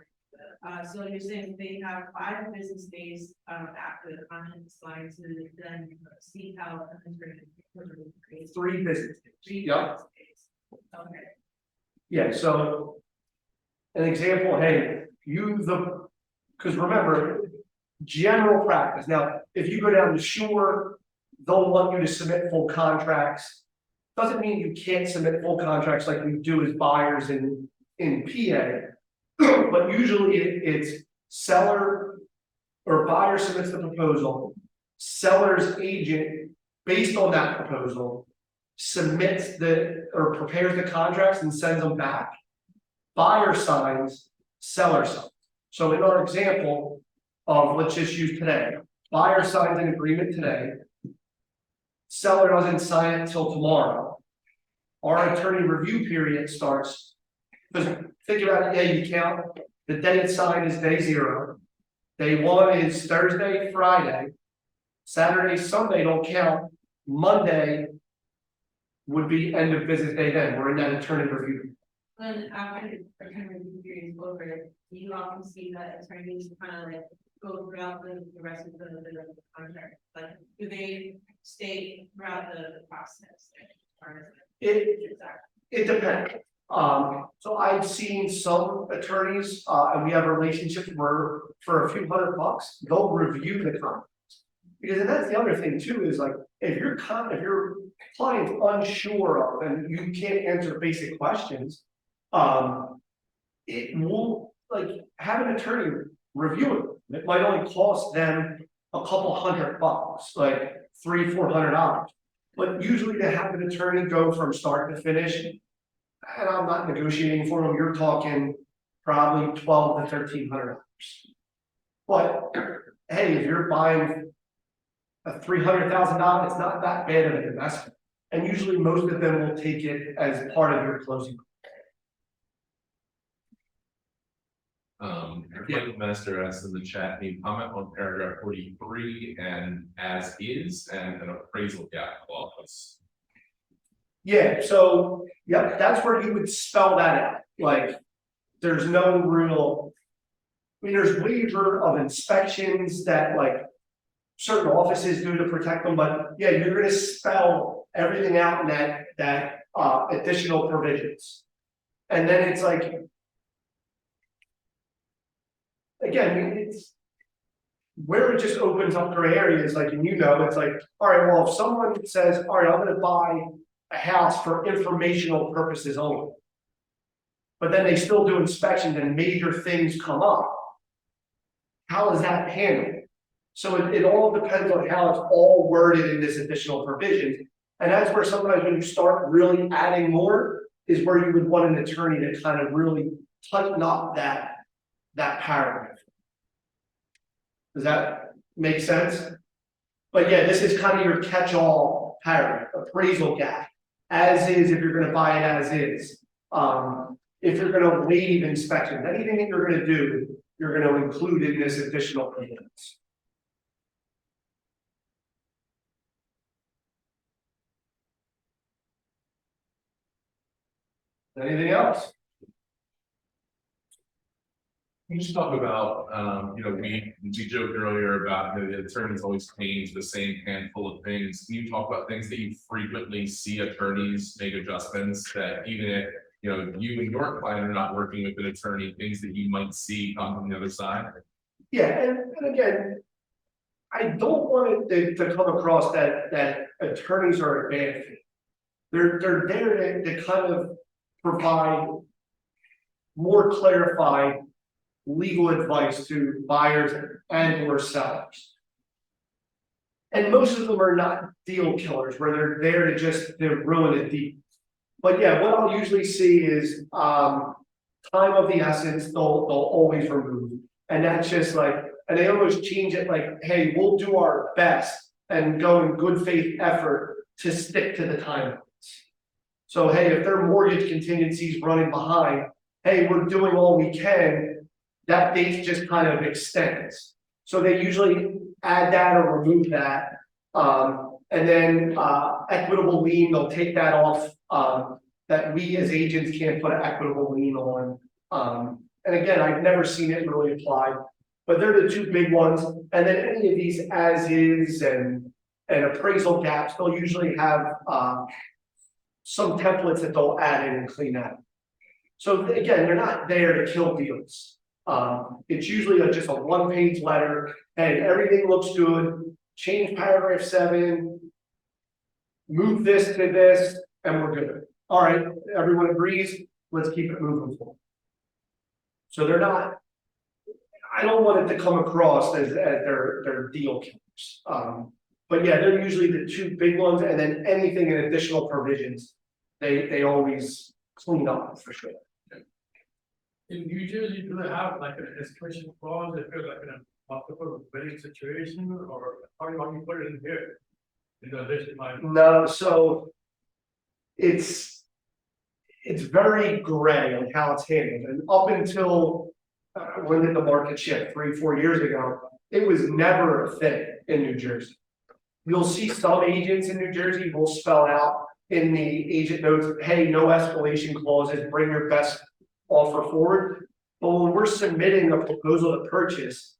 So you're saying they have 5 business days after the content is signed to then see how an attorney creates 3 business days. 3 Yep. business days. Okay. Yeah, so an example, hey, because remember, general practice. Now, if you go down to Shore, they'll want you to submit full contracts. Doesn't mean you can't submit full contracts like we do as buyers in PA, but usually it's seller or buyer submits the proposal, seller's agent, based on that proposal, submits or prepares the contracts and sends them back. Buyer signs, seller signs. So in our example of, let's just use today, buyer signs an agreement today, seller doesn't sign it till tomorrow. Our attorney review period starts, because think about it, yeah, you count, the day it's signed is day 0. Day 1 is Thursday, Friday, Saturday, Sunday don't count, Monday would be end of business day then, we're in that attorney review. Then after the attorney review period is over, you often see that attorneys kind of like go throughout the rest of the contract. Like, do they stay throughout the process? It depends. So I've seen some attorneys, and we have a relationship where for a few $100, they'll review the contract. Because that's the other thing too, is like, if your client's unsure of, and you can't answer basic questions, it will, like, have an attorney review it. It might only cost them a couple $100, like $300-400. But usually to have an attorney go from start to finish, and I'm not negotiating for them, you're talking probably $1,200 to $1,300. But hey, if you're buying a $300,000, it's not that bad of an investment. And usually most of them will take it as part of your closing. Michael Master asked in the chat, any comment on paragraph 43 and as is and an appraisal gap clause? Yeah, so, yep, that's where you would spell that out, like, there's no real. I mean, there's waiver of inspections that like certain offices do to protect them, but yeah, you're gonna spell everything out in that additional provisions. And then it's like. Again, it's. Where it just opens up gray areas, like, and it's like, all right, well, if someone says, all right, I'm gonna buy a house for informational purposes only. But then they still do inspections and major things come up. How is that handled? So it all depends on how it's all worded in this additional provisions. And that's where sometimes when you start really adding more, is where you would want an attorney to kind of really tighten up that paragraph. Does that make sense? But yeah, this is kind of your catch-all paragraph, appraisal gap. As is, if you're gonna buy it as is. If you're gonna waive inspections, anything that you're gonna do, you're gonna include in this additional provisions. Anything else? Can you just talk about, we joked earlier about the attorneys always change the same handful of things. Can you talk about things that you frequently see attorneys make adjustments that even if, you and your client are not working with an attorney, things that you might see come from the other side? Yeah, and again, I don't want it to come across that attorneys are a bad thing. They're there to kind of provide more clarified legal advice to buyers and or sellers. And most of them are not deal killers where they're there to just ruin a deal. But yeah, what I'll usually see is time of the essence, they'll always remove. And that's just like, and they always change it like, hey, we'll do our best and go in good faith effort to stick to the timelines. So hey, if their mortgage contingencies running behind, hey, we're doing all we can, that date just kind of extends. So they usually add that or remove that. And then equitable lien, they'll take that off, that we as agents can't put an equitable lien on. And again, I've never seen it really applied, but they're the two big ones. And then any of these as is and appraisal gaps, they'll usually have some templates that they'll add in and clean out. So again, they're not there to kill deals. It's usually just a one-page letter, and everything looks good. Change paragraph 7, move this to this, and we're good. All right, everyone agrees. Let's keep it moving forward. So they're not. I don't want it to come across as they're deal killers. But yeah, they're usually the two big ones, and then anything in additional provisions, they always clean up for sure. In New Jersey, do they have like an escalation clause if you're like in a multiple bidding situation, or how do you put it in here? In addition, like. No, so it's very gray on how it's handled, and up until when did the market shift? 3-4 years ago, it was never a thing in New Jersey. You'll see some agents in New Jersey will spell out in the agent notes, hey, no escalation clauses, bring your best offer forward. But when we're submitting a proposal to purchase,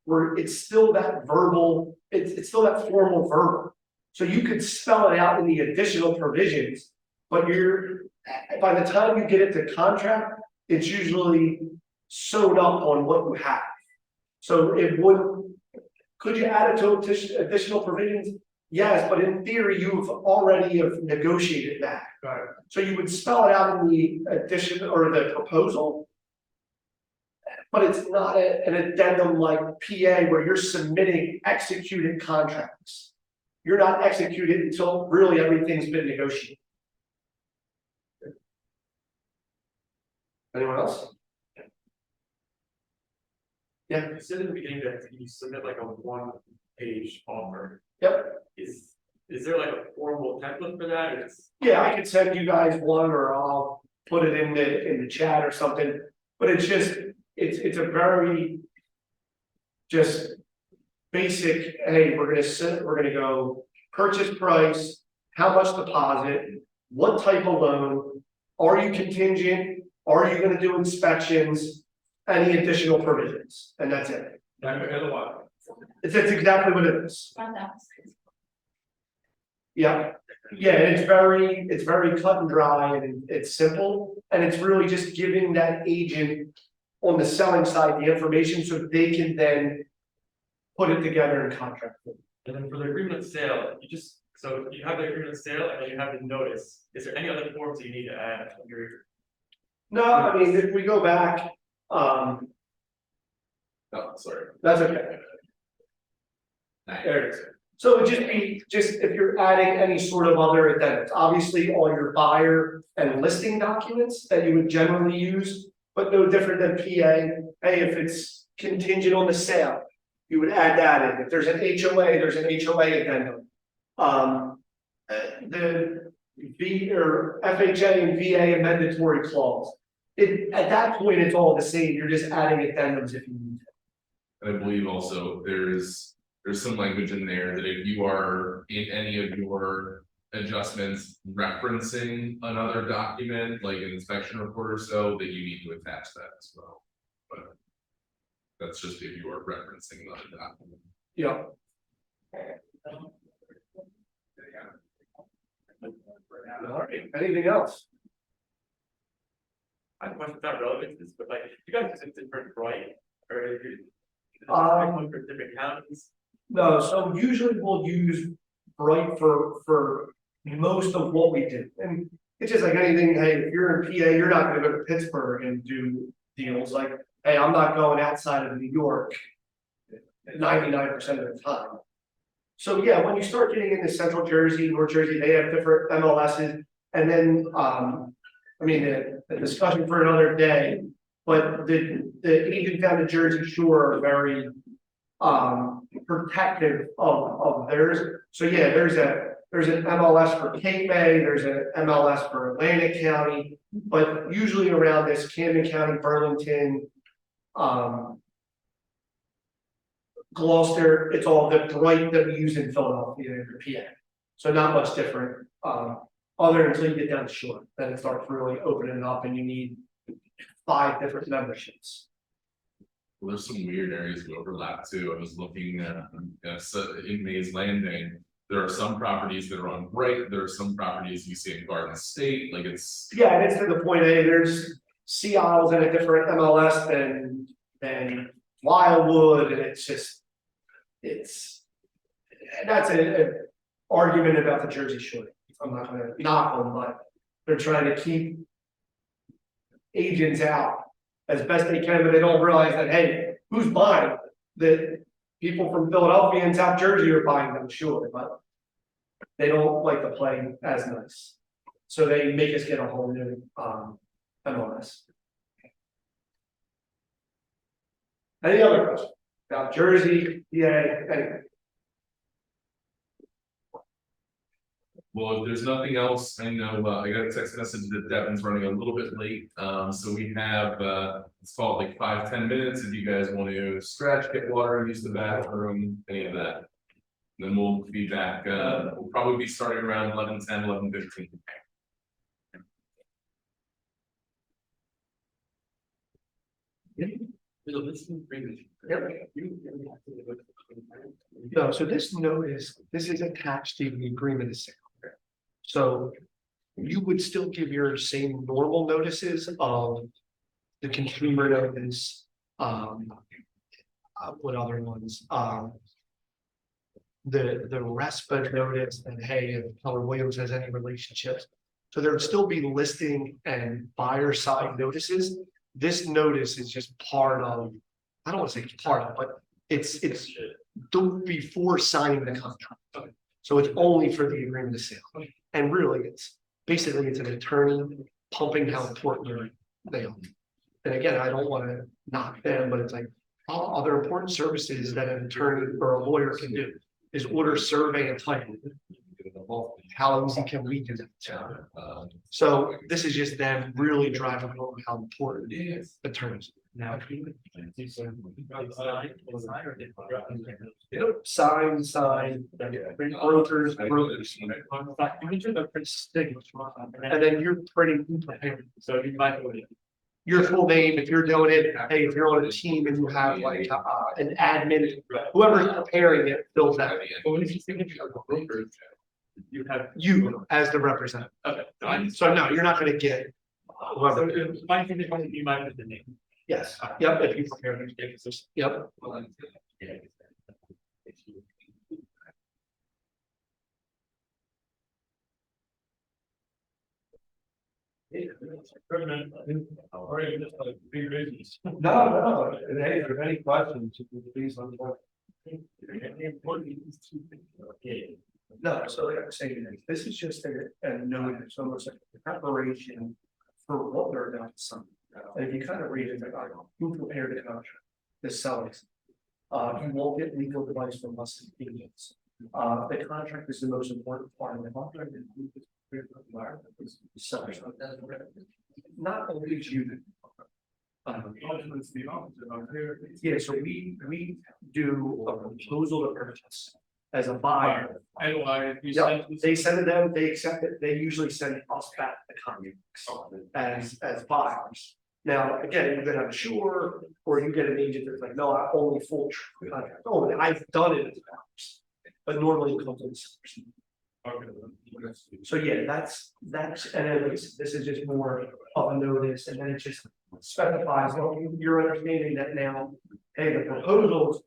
it's still that verbal, it's still that formal verbal. So you could spell it out in the additional provisions, but by the time you get it to contract, it's usually sewed up on what you have. So could you add it to additional provisions? Yes, but in theory, you've already negotiated that. Right. So you would spell it out in the addition or the proposal, but it's not an addendum like PA where you're submitting executed contracts. You're not executed until really everything's been negotiated. Anyone else? Yeah. You said in the beginning that you submit like a 1-page offer. Yep. Is there like a formal template for that? Yeah, I could send you guys one, or I'll put it in the chat or something. But it's just it's a very just basic. Hey, we're gonna go purchase price, how much deposit, what type of loan, are you contingent, are you gonna do inspections, any additional provisions, and that's it. Like an LOI. It's exactly what it is. Yeah, yeah, and it's very cut and dry and it's simple, and it's really just giving that agent on the selling side the information so they can then put it together and contract it. And then for the agreement of sale, so you have the agreement of sale and then you have the notice. Is there any other forms you need to add to your? No, I mean, if we go back, Oh, sorry. that's okay. There it is. So it would just be, if you're adding any sort of other addendums, obviously all your buyer and listing documents that you would generally use, but no different than PA. Hey, if it's contingent on the sale, you would add that in. If there's an HOA, there's an HOA addendum. The V or FHA and VA amendatory clause. At that point, it's all the same. You're just adding addendums if you need to. And I believe also there's some language in there that if you are in any of your adjustments referencing another document, like an inspection report or so, that you need to attach that as well. But that's just if you are referencing another document. Yeah. All right, anything else? I have a question, it's not relevant to this, but like, you guys use a different right, or is it Um, for different counties? No, so usually we'll use Bright for most of what we do, and it's just like anything, hey, if you're in PA, you're not gonna go to Pittsburgh and do deals like, hey, I'm not going outside of New York 99% of the time. So yeah, when you start getting into Central Jersey, North Jersey, they have different MLSs, and then, I mean, the discussion for another day, but the agents down the Jersey Shore are very protective of theirs. So yeah, there's an MLS for Cape May, there's an MLS for Atlantic County, but usually around this Camden County, Burlington, Gloucester, it's all the Bright that we use in Philadelphia and PA. So not much different, other until you get down the shore, then it starts really opening up and you need 5 different memberships. Well, there's some weird areas of overlap too. I was looking at, in Mays Landing, there are some properties that are on Bright, there are some properties you see in Garden State, like it's. Yeah, and it's to the point, hey, there's Sea Isles in a different MLS than Wildwood, and it's just, that's an argument about the Jersey Shore. I'm not gonna knock them, but they're trying to keep agents out as best they can, but they don't realize that, hey, who's buying? The people from Philadelphia and South Jersey are buying them, sure, but they don't like to play as nice. So they make us get a whole new MLS. Any other questions about Jersey? Yeah, anyway. Well, if there's nothing else, I know, I got a text message that Devin's running a little bit late, so we have, it's called like 5-10 minutes, if you guys want to stretch, get water, use the bathroom, any of that. Then we'll be back, we'll probably be starting around 11:10, 11:15. No, so this notice, this is attached to the agreement of sale. So you would still give your same normal notices of the consumer notice, what other ones, the respite notice, and hey, if Keller Williams has any relationships. So there would still be listing and buyer side notices. This notice is just part of, I don't want to say part of, but it's before signing the contract. So it's only for the agreement of sale. And really, it's an attorney pumping how important they are. And again, I don't want to knock them, but it's like all other important services that an attorney or a lawyer can do is order survey and title. how easy can we do that? So this is just them really driving home how important the terms. Now. Sign, brokers. And then you're printing, So you might. your full name, if you're doing it, hey, if you're on a team and you have like, an admin, whoever's preparing it fills that. But when you signature of a broker, you have. You as the representative. Okay. So no, you're not gonna get. Whoever, My signature, you might put the name. yes, yep, if you prepare, yep. Already, just like big business. No, and hey, if there are any questions, you can please on board. No, so like I'm saying, this is just a note, it's almost like a preparation for what they're about to sign. And if you kind of read it, like, who prepared the contract, the sellers. You won't get legal advice from us. The contract is the most important part of the contract. Sellers. Not always you. Yeah, so we do a proposal to purchase as a buyer. Yeah, they send it them, they accept it, they usually send us back the contracts as buyers. Now, again, you could have a sure, or you get an agent that's like, no, I only full contract, oh, and I've done it as buyers. But normally it comes in sellers. So yeah, that's, and then this is just more of a notice, and then it just specifies, well, you're understanding that now, hey, the proposal's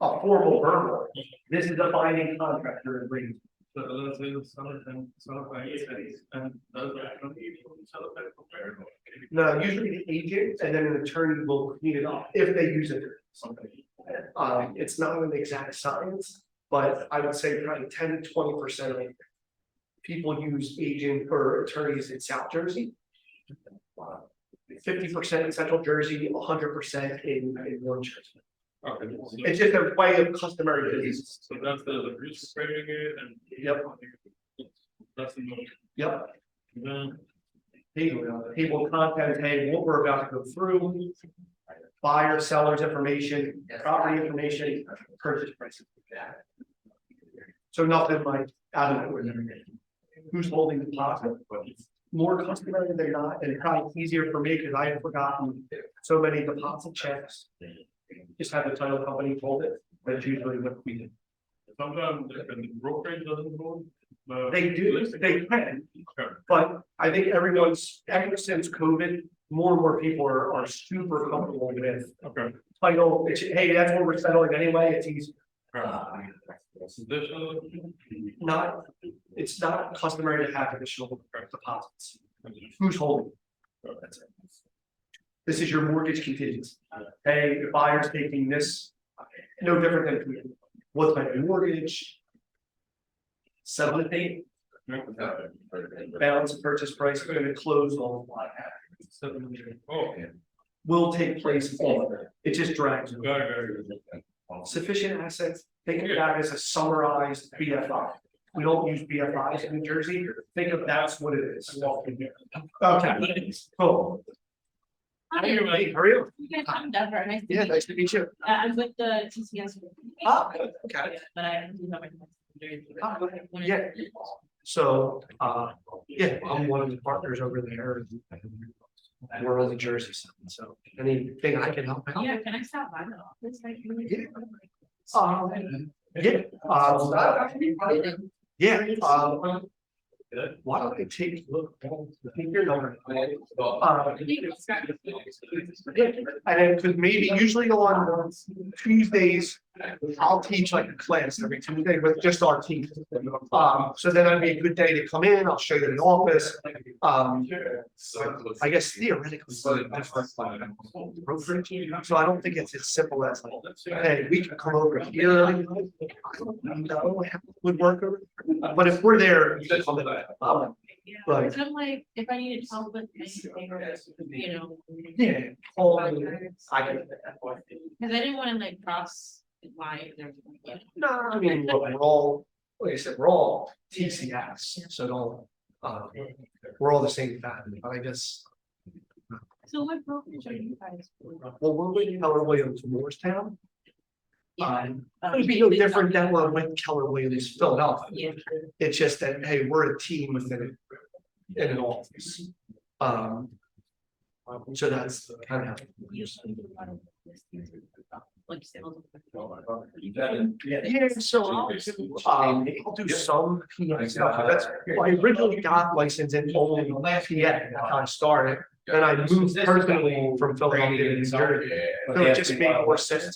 a formal verbal, this is a binding contract you're agreeing. So let's say the seller and seller and does that. No, usually the agent and then an attorney will clean it up if they use it. It's not an exact science, but I would say probably 10 to 20% of people use agent or attorneys in South Jersey. 50% in Central Jersey, 100% in North Jersey. Okay. It's just a way of customary business. So that's the risk spreading it and. Yep. That's the motion. Yep. Then. People content, hey, what we're about to go through. Buyer, seller's information, property information, purchase price. So nothing like out of it. Who's holding the deposit? More customary than not, and it's probably easier for me because I have forgotten so many deposit checks. Just have the title company hold it, that's usually what we do. Sometimes the brokerage doesn't hold. They do, they can, but I think everyone's, ever since COVID, more and more people are super comfortable with. Okay. Title, it's, hey, that's where we're settling anyway, it's easy. Not, it's not customary to have additional deposits. Who's holding? That's it. This is your mortgage contingency. Hey, the buyer's taking this, no different than what type of mortgage. Settlement date, balance of purchase price, we're gonna close on what will take place on it. It just drags. Sufficient assets, think of that as a summarized BFI. We don't use BFIs in New Jersey. Think of that's what it is. Okay, cool. Hey, how are you? I'm Devin, nice to Yeah, meet nice to meet you. you. I'm with the TCS. Ah, okay. But I do have my. Yeah. So, yeah, I'm one of the partners over there. We're on the Jersey side, so anything I can help out. Yeah, can I stop by the office? Like, Yeah, why don't I take, look, take your number. And then, cause maybe usually on Tuesdays, I'll teach like a class every Tuesday with just our team. So then that'd be a good day to come in, I'll show you the office. I guess theoretically. So I don't think it's as simple as like, hey, we can come over here. No, would work over, but if we're there, you can come in. Right. So I'm like, if I needed help with anything, you know. Yeah. I can. Cause I didn't wanna like cross the line. No, I mean, look, we're all like I said, we're all TCS, so don't, we're all the same family, but I guess. So what brokerage are you guys? Well, we're with Keller Williams Morristown. Yeah. It would be no different than we're with Keller Williams Philadelphia. Yeah. It's just that, hey, we're a team within in an office. So that's kind of. Like sales. Yeah, so I'll do some PA stuff. That's, well, I originally got licensed in only PA, that's how I started. Then I moved personally from Philadelphia to New Jersey. So it just made more sense.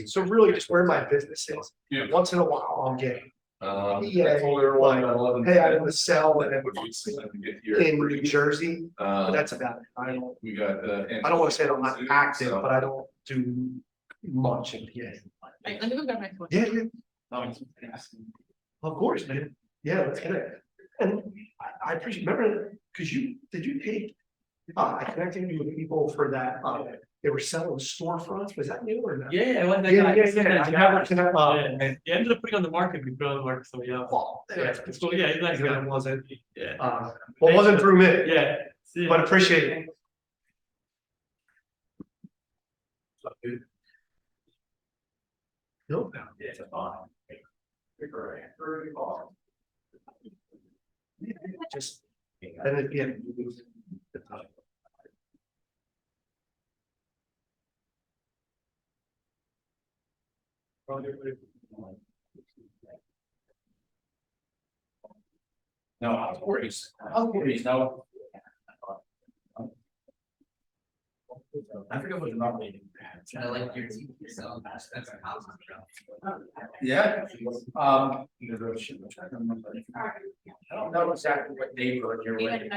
So really just where my business is. Yeah. Once in a while, I'll get, I told her one on 11. hey, I want to sell and Which we still have to get here. in New Jersey, but that's about it. We got I don't want to say that I'm not active, but I don't do much in PA. Let me go grab my phone. Yeah, yeah. Of course, man. Yeah, let's get it. And I appreciate, remember, because did you take, I connected you with people for that, they were selling storefronts, was that you or not? Yeah, I went that Yeah, guy. yeah, I never connect, Yeah, he ended up putting on the market, we put on the market for somebody else. well, Yeah, it's cool, yeah, he's nice guy. it wasn't, Yeah, well, it wasn't through me, yeah. See ya. but appreciate it. Nope. It's a fine. Just, and then, yeah. No, I was worried, no. I forget what the number is. I like your team, so that's a house. Yeah. I don't know exactly what neighborhood you're in.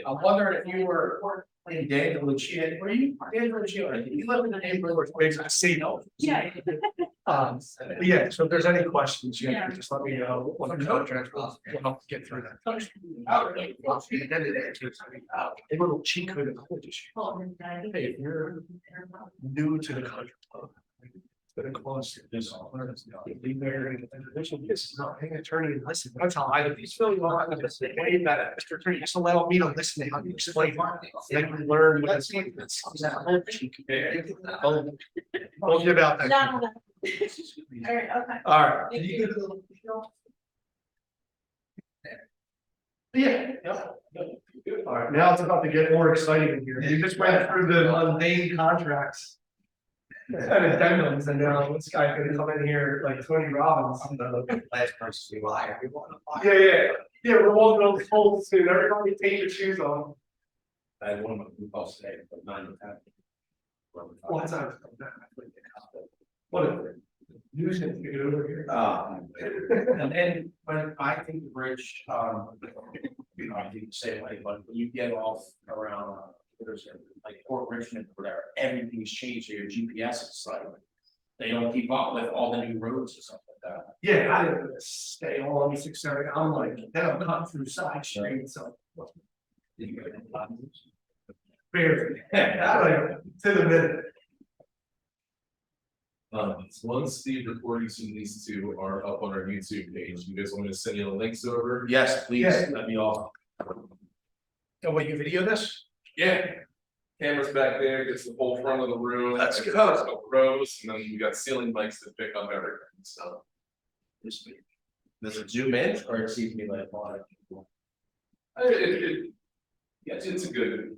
I'm wondering if you were in Daniel Lucia, were you Daniel Lucia? Did you live in the neighborhood where it's casino? Yeah. Yeah, so if there's any questions, you can just let me know what the contract will help get through that. A little cheat code of the hey, if you're new to the country club, it's gonna cost this. Be there and this is not paying attorney and listen. That's how I, if he's feeling all right, it's the way that Mr. Attorney just allow me to listen to how you explain. Then we learn what it's. Don't give out that. No, no. Alright, okay. All right. Yeah. All right, now it's about to get more exciting here. You just went through the mundane contracts. And addendums, and now this guy gonna come in here like Tony Robbins. Last person we hire. Yeah, we're walking on the cold soon. Everybody take your shoes off. I had one of them calls today, but 9 to 10. What's that? What? You just get it over here. And then when I think the bridge, I didn't say it, but when you get off around, there's like Port Richmond, whatever, everything's changed, your GPS is like, they don't keep up with all the new roads or something like that. Yeah, I didn't stay on 670. I'm like, then I'm cutting through side streets, so. Barely. Like, to the minute. So once the recordings from these two are up on our YouTube page, you guys want me to send you the links over? Yes, please, Yeah. let me off. And will you video this? Yeah. Cameras back there, gets the whole front of the room. Let's there's go. a couple rows, and then we got ceiling mics to pick up everything, so. Does it zoom in or it sees me like a lot of people? Yeah, it's a good.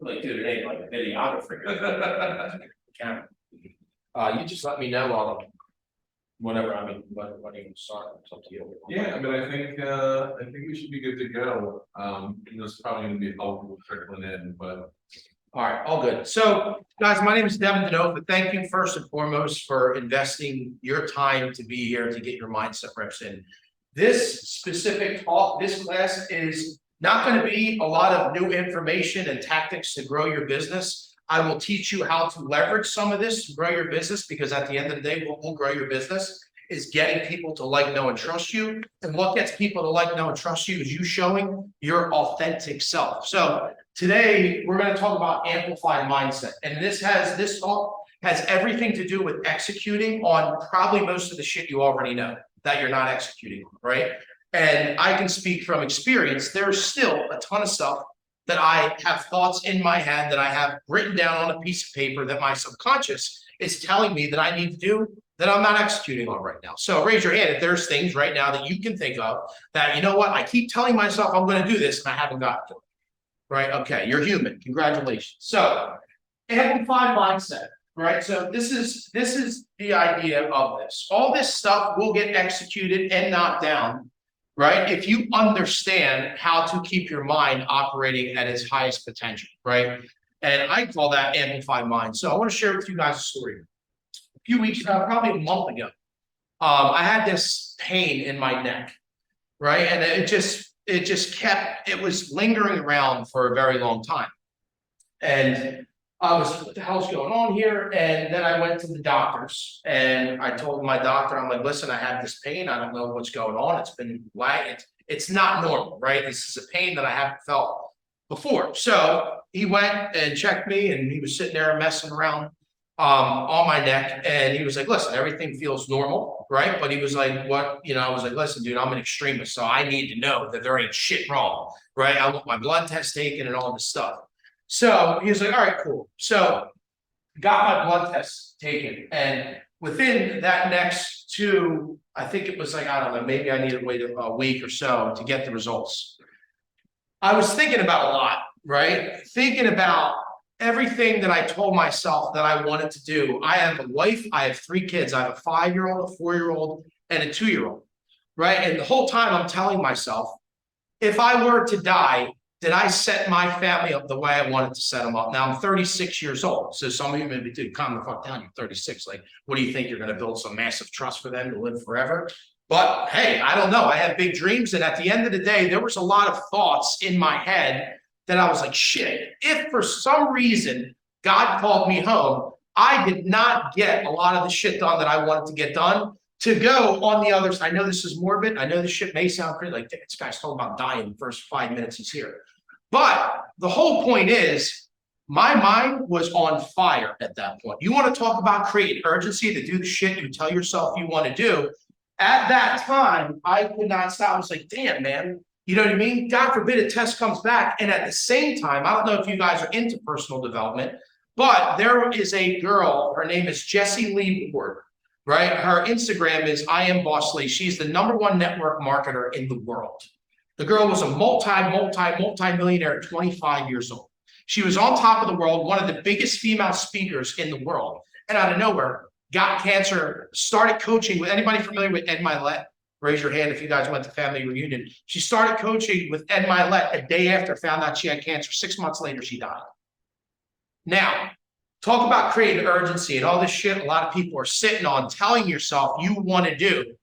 Like, dude, it ain't like a videographer. Camera. You just let me know on whatever, I mean, when you start, it's up to you. Yeah, I mean, I think we should be good to go. There's probably gonna be a couple trickling in, but. All right, all good. So, guys, my name is Devin Dinofa. Thank you first and foremost for investing your time to be here to get your mindset reps in. This specific talk, this class is not going to be a lot of new information and tactics to grow your business. I will teach you how to leverage some of this to grow your business, because at the end of the day, what will grow your business is getting people to like, know, and trust you. And what gets people to like, know, and trust you is you showing your authentic self. So today, we're going to talk about amplified mindset. And this talk has everything to do with executing on probably most of the shit you already know. that you're not executing on, right? And I can speak from experience, there's still a ton of stuff that I have thoughts in my head that I have written down on a piece of paper that my subconscious is telling me that I need to do that I'm not executing on right now. So raise your hand if there's things right now that you can think of that, you know what, I keep telling myself I'm going to do this and I haven't gotten to it. Right? Okay, you're human. Congratulations. So amplify mindset, right? So this is the idea of this. All this stuff will get executed and knocked down, right? If you understand how to keep your mind operating at its highest potential, right? And I call that amplify mind. So I want to share with you guys a story. A few weeks, probably a month ago, I had this pain in my neck, right? And it was lingering around for a very long time. And I was, what the hell's going on here? And then I went to the doctors and I told my doctor, I'm like, listen, I have this pain. I don't know what's going on. It's been lagging. It's not normal, right? This is a pain that I haven't felt before. So he went and checked me and he was sitting there messing around on my neck. And he was like, listen, everything feels normal, right? But he was like, what, I was like, listen, dude, I'm an extremist. So I need to know that there ain't shit wrong, right? I want my blood test taken and all this stuff. So he was like, all right, cool. So got my blood test taken. And within that next I think it was like, I don't know, maybe I needed to wait a week or so to get the results. I was thinking about a lot, right? Thinking about everything that I told myself that I wanted to do. I have a wife, I have 3 kids. I have a 5-year-old, a 4-year-old, and a 2-year-old, right? And the whole time I'm telling myself, if I were to die, did I set my family up the way I wanted to set them up? Now I'm 36 years old. So some of you may be, dude, calm the fuck down. You're 36. Like, what do you think? You're going to build some massive trust for them to live forever? But hey, I don't know. I have big dreams. And at the end of the day, there was a lot of thoughts in my head that I was like, shit, if for some reason God called me home, I did not get a lot of the shit done that I wanted to get done to go on the other side. I know this is morbid. I know this shit may sound crazy. Like, this guy's talking about dying in the first 5 minutes he's here. But the whole point is, my mind was on fire at that point. You want to talk about creating urgency to do the shit you tell yourself you want to do. At that time, I could not stop. I was like, damn, man. You know what I mean? God forbid a test comes back. And at the same time, I don't know if you guys are into personal development, but there is a girl, her name is Jessie Lee Ward, right? Her Instagram is I Am Boss Lee. She's the #1 network marketer in the world. The girl was a multi-millionaire at 25 years old. She was on top of the world, one of the biggest female speakers in the world. And out of nowhere, got cancer, started coaching with anybody familiar with Ed Milet? Raise your hand if you guys went to family reunion. She started coaching with Ed Milet a day after, found out she had cancer. 6 months later, she died. Now, talk about creating urgency and all this shit a lot of people are sitting on, telling yourself you want to do,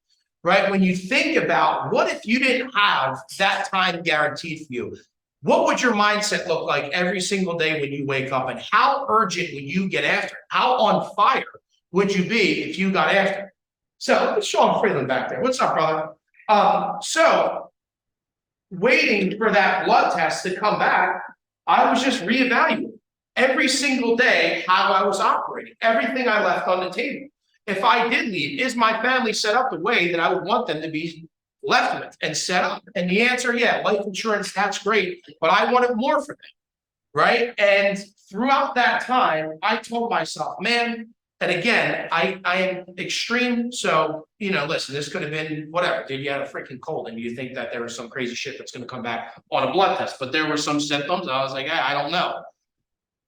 right? When you think about what if you didn't have that time guaranteed for you, what would your mindset look like every single day when you wake up, and how urgent would you get after it? How on fire would you be if you got after it? So let's show him Freeland back there. What's up, brother? So waiting for that blood test to come back, I was just reevaluating every single day how I was operating, everything I left on the table. If I did leave, is my family set up the way that I would want them to be left with and set up? And the answer, yeah, life insurance, that's great, but I wanted more for them, right? And throughout that time, I told myself, man, and again, I am extreme. So, listen, this could have been whatever. Dude, you had a freaking cold and you think that there was some crazy shit that's going to come back on a blood test, but there were some symptoms. I was like, I don't know.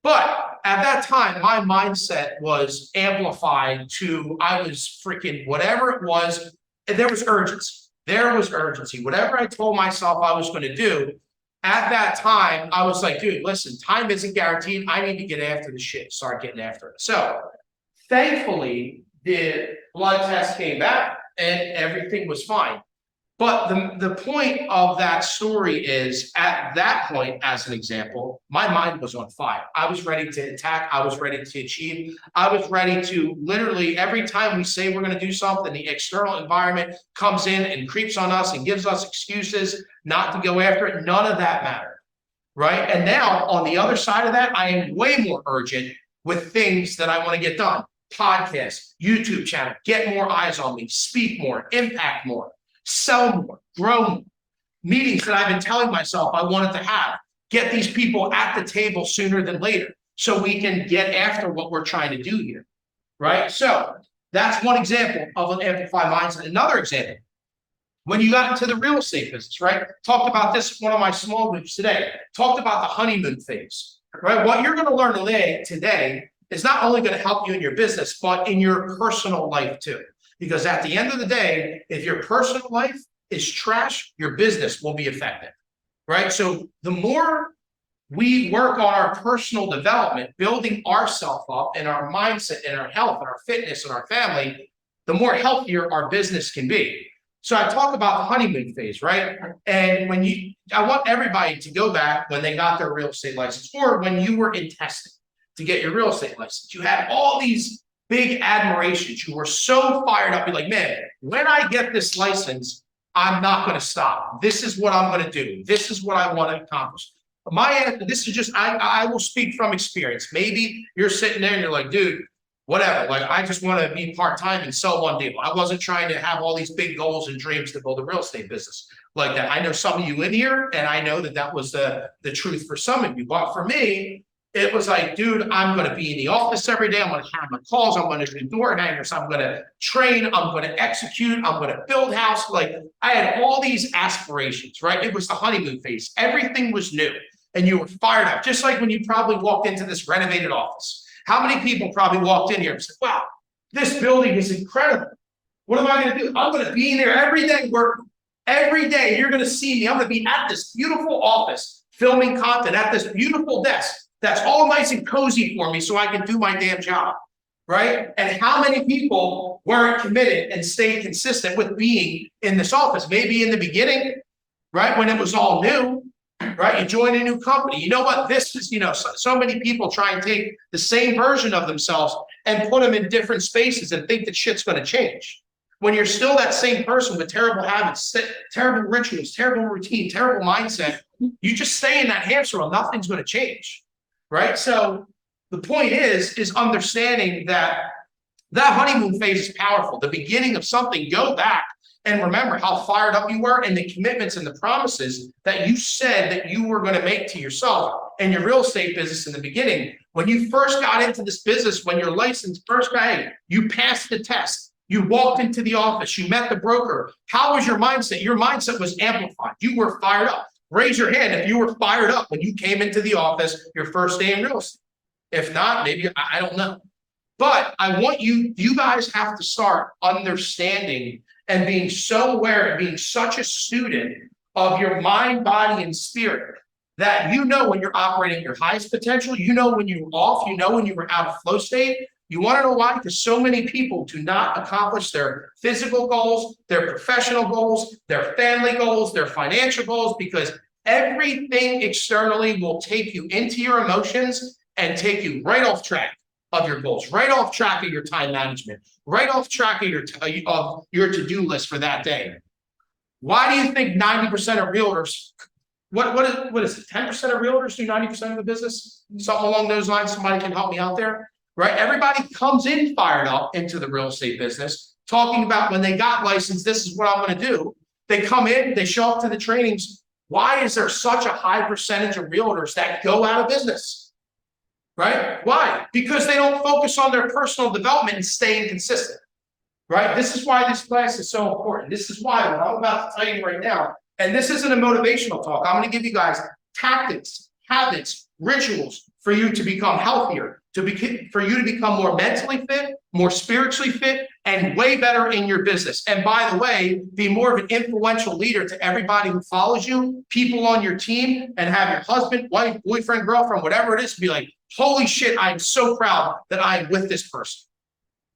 But at that time, my mindset was amplified to, I was freaking whatever it was. And there was urgency. There was urgency. Whatever I told myself I was going to do, at that time, I was like, dude, listen, time isn't guaranteed. I need to get after the shit, start getting after it. So thankfully, the blood test came back and everything was fine. But the point of that story is, at that point, as an example, my mind was on fire. I was ready to attack. I was ready to achieve. I was ready to literally, every time we say we're going to do something, the external environment comes in and creeps on us and gives us excuses not to go after it. None of that mattered, right? And now on the other side of that, I am way more urgent with things that I want to get done. podcast, YouTube channel, get more eyes on me, speak more, impact more, sell more, grow more. Meetings that I've been telling myself I wanted to have, get these people at the table sooner than later, so we can get after what we're trying to do here, right? So that's one example of an amplified mindset. Another example, when you got into the real estate business, right? Talked about this in one of my small groups today, talked about the honeymoon phase, right? What you're going to learn today is not only going to help you in your business, but in your personal life too. Because at the end of the day, if your personal life is trash, your business will be affected, right? So the more we work on our personal development, building ourselves up and our mindset and our health and our fitness and our family, the more healthier our business can be. So I talk about the honeymoon phase, right? And I want everybody to go back when they got their real estate license, or when you were in testing to get your real estate license. You had all these big admirations. You were so fired up. You're like, man, when I get this license, I'm not going to stop. This is what I'm going to do. This is what I want to accomplish. This is just, I will speak from experience. Maybe you're sitting there and you're like, dude, whatever. Like, I just want to be part-time and sell one deal. I wasn't trying to have all these big goals and dreams to build a real estate business like that. I know some of you in here, and I know that that was the truth for some of you. But for me, it was like, dude, I'm going to be in the office every day. I'm going to have my calls. I'm going to do door hangers. I'm going to train. I'm going to execute. I'm going to build house. Like, I had all these aspirations, right? It was the honeymoon phase. Everything was new. And you were fired up, just like when you probably walked into this renovated office. How many people probably walked in here and said, wow, this building is incredible. What am I going to do? I'm going to be in there every day working. Every day you're going to see me. I'm going to be at this beautiful office filming content at this beautiful desk. That's all nice and cozy for me so I can do my damn job, right? And how many people weren't committed and stayed consistent with being in this office? Maybe in the beginning, right, when it was all new, right? You join a new company. You know what? This is, so many people try and take the same version of themselves and put them in different spaces and think that shit's going to change. When you're still that same person with terrible habits, terrible rituals, terrible routine, terrible mindset, you just stay in that hamster wheel. Nothing's going to change, right? So the point is understanding that honeymoon phase is powerful. The beginning of something, go back and remember how fired up you were and the commitments and the promises that you said that you were going to make to yourself and your real estate business in the beginning. When you first got into this business, when your license first got in, you passed the test, you walked into the office, you met the broker. How was your mindset? Your mindset was amplified. You were fired up. Raise your hand if you were fired up when you came into the office your first day in real estate. If not, maybe, I don't know. But I want you guys have to start understanding and being so aware and being such a student of your mind, body, and spirit that when you're operating at your highest potential, when you're off, when you were out of flow state. You want to know why? Because so many people do not accomplish their physical goals, their professional goals, their family goals, their financial goals, because everything externally will take you into your emotions and take you right off track of your goals, right off track of your time management, right off track of your to-do list for that day. Why do you think 90% of realtors, what is it? 10% of realtors do 90% of the business? Something along those lines. Somebody can help me out there, right? Everybody comes in fired up into the real estate business, talking about when they got licensed, this is what I'm going to do. They come in, they show up to the trainings. Why is there such a high percentage of realtors that go out of business? Right? Why? Because they don't focus on their personal development and staying consistent. Right? This is why this class is so important. This is why what I'm about to tell you right now, and this isn't a motivational talk. I'm going to give you guys tactics, habits, rituals for you to become healthier, for you to become more mentally fit, more spiritually fit, and way better in your business. And by the way, be more of an influential leader to everybody who follows you, people on your team, and have your husband, wife, boyfriend, girlfriend, whatever it is, be like, holy shit, I'm so proud that I'm with this person,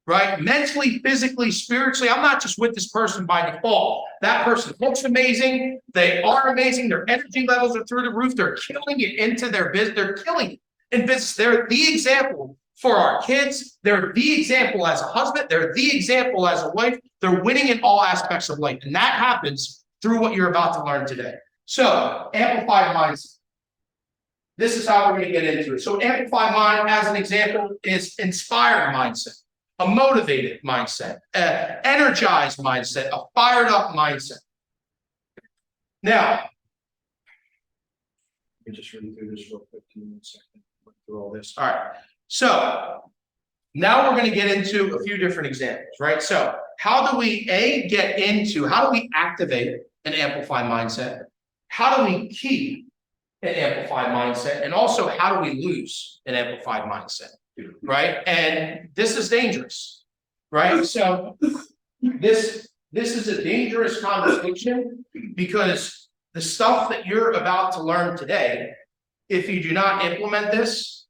right? Mentally, physically, spiritually, I'm not just with this person by default. That person looks amazing. They are amazing. Their energy levels are through the roof. They're killing it into their business. They're killing it in business. They're the example for our kids. They're the example as a husband. They're the example as a wife. They're winning in all aspects of life. And that happens through what you're about to learn today. So, amplified mindset. This is how we're going to get into it. So amplified mind, as an example, is inspired mindset. a motivated mindset, an energized mindset, a fired up mindset. Now, let me just read through this real quick. Give me 1 second. Look through all this. All right. So now we're going to get into a few different examples, right? So how do we how do we activate an amplified mindset? How do we keep an amplified mindset? And also, how do we lose an amplified mindset? Right? And this is dangerous, right? So this is a dangerous conversation because the stuff that you're about to learn today, if you do not implement this,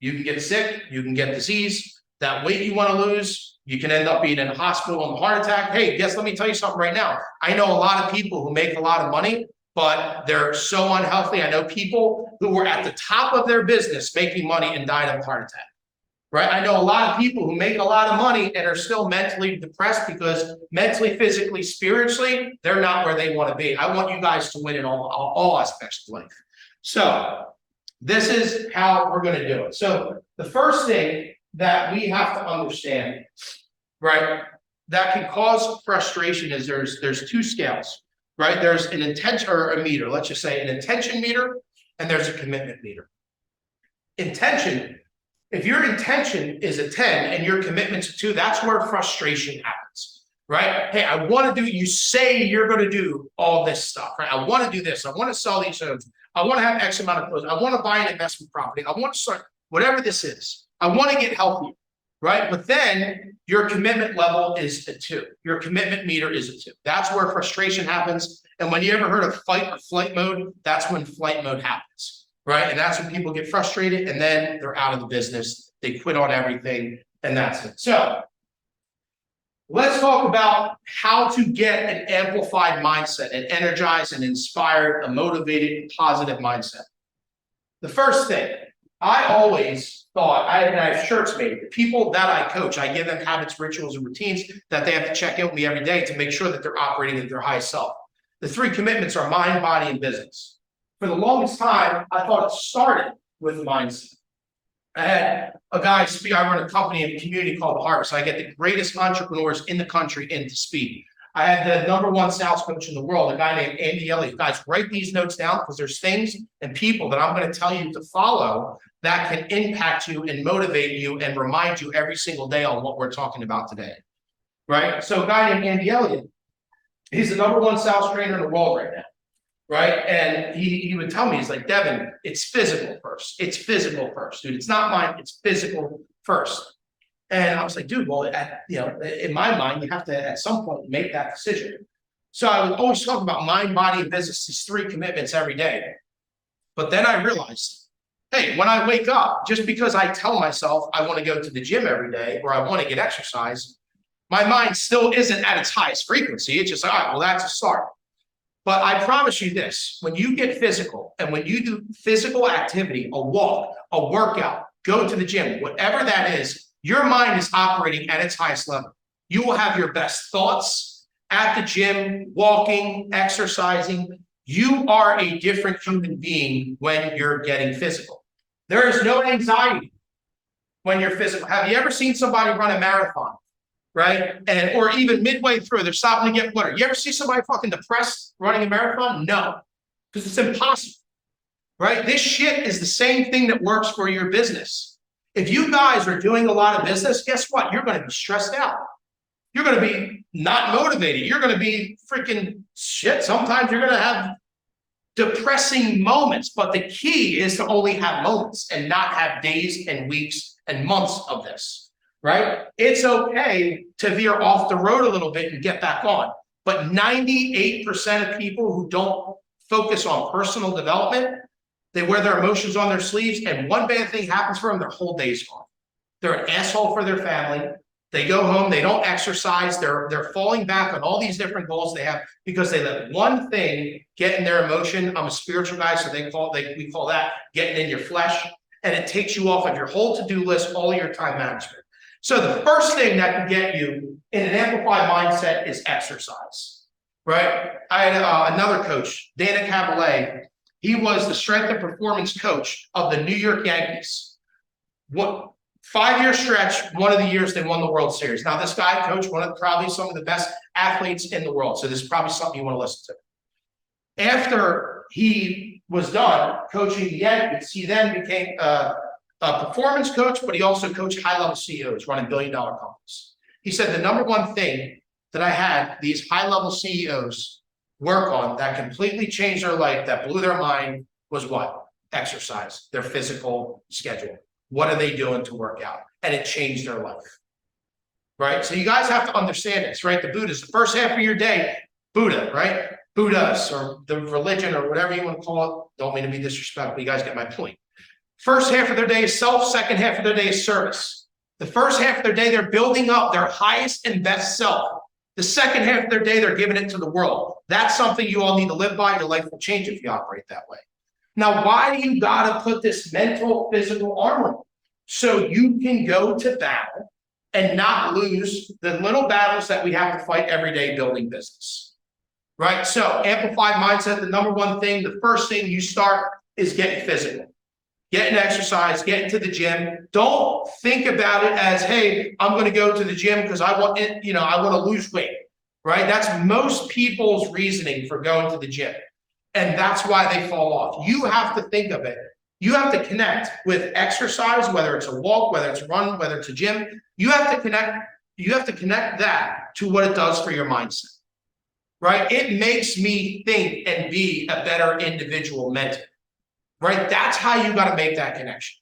you can get sick, you can get disease, that weight you want to lose, you can end up being in a hospital and a heart attack. Hey, yes, let me tell you something right now. I know a lot of people who make a lot of money, but they're so unhealthy. I know people who were at the top of their business making money and died of a heart attack. Right? I know a lot of people who make a lot of money and are still mentally depressed because mentally, physically, spiritually, they're not where they want to be. I want you guys to win in all aspects of life. So this is how we're going to do it. So the first thing that we have to understand, right, that can cause frustration is there's two scales, right? There's an intention or a meter, let's just say an intention meter, and there's a commitment meter. Intention, if your intention is a 10 and your commitment's a 2, that's where frustration happens, right? Hey, I want to do, you say you're going to do all this stuff, right? I want to do this. I want to sell these homes. I want to have X amount of clothes. I want to buy an investment property. I want to start whatever this is. I want to get healthy, right? But then your commitment level is a 2. Your commitment meter is a 2. That's where frustration happens. And when you ever heard of fight or flight mode, that's when flight mode happens, right? And that's when people get frustrated and then they're out of the business. They quit on everything and that's it. So let's talk about how to get an amplified mindset, an energized and inspired, a motivated, positive mindset. The first thing, I always thought, I have shirts made, the people that I coach, I give them habits, rituals, and routines that they have to check in with me every day to make sure that they're operating at their highest self. The 3 commitments are mind, body, and business. For the longest time, I thought it started with mindset. I had a guy speak, I run a company in a community called The Harvest. I get the greatest entrepreneurs in the country in to speak. I had the #1 sales coach in the world, a guy named Andy Elliott. Guys, write these notes down because there's things and people that I'm going to tell you to follow that can impact you and motivate you and remind you every single day on what we're talking about today. Right? So a guy named Andy Elliott, he's the #1 sales trainer in the world right now. Right? And he would tell me, he's like, Devin, it's physical first. It's physical first, dude. It's not mine. It's physical first. And I was like, dude, well, in my mind, you have to at some point make that decision. So I would always talk about mind, body, and business, these 3 commitments every day. But then I realized, hey, when I wake up, just because I tell myself I want to go to the gym every day or I want to get exercise, my mind still isn't at its highest frequency. It's just like, all right, well, that's a start. But I promise you this, when you get physical and when you do physical activity, a walk, a workout, go to the gym, whatever that is, your mind is operating at its highest level. You will have your best thoughts at the gym, walking, exercising. You are a different human being when you're getting physical. There is no anxiety when you're physical. Have you ever seen somebody run a marathon? Right? And or even midway through, they're stopping to get water. You ever see somebody fucking depressed running a marathon? No, because it's impossible. Right? This shit is the same thing that works for your business. If you guys are doing a lot of business, guess what? You're going to be stressed out. You're going to be not motivated. You're going to be freaking shit. Sometimes you're going to have depressing moments, but the key is to only have moments and not have days and weeks and months of this. Right? It's okay to veer off the road a little bit and get back on. But 98% of people who don't focus on personal development, they wear their emotions on their sleeves, and one bad thing happens for them, their whole day's gone. They're an asshole for their family. They go home, they don't exercise, they're falling back on all these different goals they have because they let one thing get in their emotion. I'm a spiritual guy, so we call that getting in your flesh, and it takes you off of your whole to-do list, all your time management. So the first thing that can get you in an amplified mindset is exercise, right? I had another coach, Dana Cavallet. He was the strength and performance coach of the New York Yankees. 5-year stretch, one of the years they won the World Series. Now, this guy coached one of probably some of the best athletes in the world. So this is probably something you want to listen to. After he was done coaching the Yankees, he then became a performance coach, but he also coached high-level CEOs running billion-dollar companies. He said the number one thing that I had these high-level CEOs work on that completely changed their life, that blew their mind, was what? Exercise, their physical schedule. What are they doing to work out? And it changed their life. Right? So you guys have to understand this, right? The Buddhas, the first half of your day, Buddha, right? Buddhas or the religion or whatever you want to call it. Don't mean to be disrespectful. You guys get my point. First half of their day is self, second half of their day is service. The first half of their day, they're building up their highest and best self. The second half of their day, they're giving it to the world. That's something you all need to live by. Your life will change if you operate that way. Now, why do you got to put this mental, physical armor on? So you can go to battle and not lose the little battles that we have to fight every day building business. Right? So amplified mindset, the number one thing, the first thing you start is getting physical. Getting exercise, getting to the gym. Don't think about it as, hey, I'm going to go to the gym because I want it, I want to lose weight. Right? That's most people's reasoning for going to the gym. And that's why they fall off. You have to think of it. You have to connect with exercise, whether it's a walk, whether it's a run, whether it's a gym. You have to connect that to what it does for your mindset. Right? It makes me think and be a better individual mentally. Right? That's how you got to make that connection.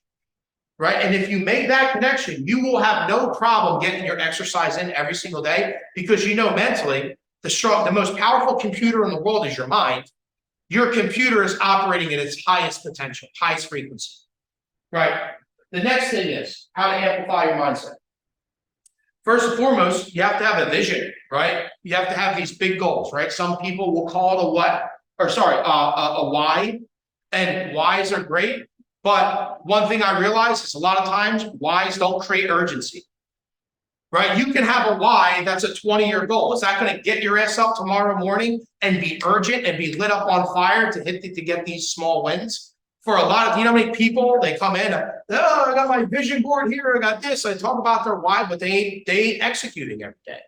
Right? And if you make that connection, you will have no problem getting your exercise in every single day because mentally, the most powerful computer in the world is your mind. Your computer is operating at its highest potential, highest frequency. Right? The next thing is how to amplify your mindset. First and foremost, you have to have a vision, right? You have to have these big goals, right? Some people will call it a why, and whys are great. But one thing I realize is a lot of times whys don't create urgency, right? You can have a why that's a 20-year goal. Is that going to get your ass up tomorrow morning and be urgent and be lit up on fire to get these small wins? For a lot of, how many people, they come in, I got my vision board here, I got this, I talk about their why, but they ain't executing every day,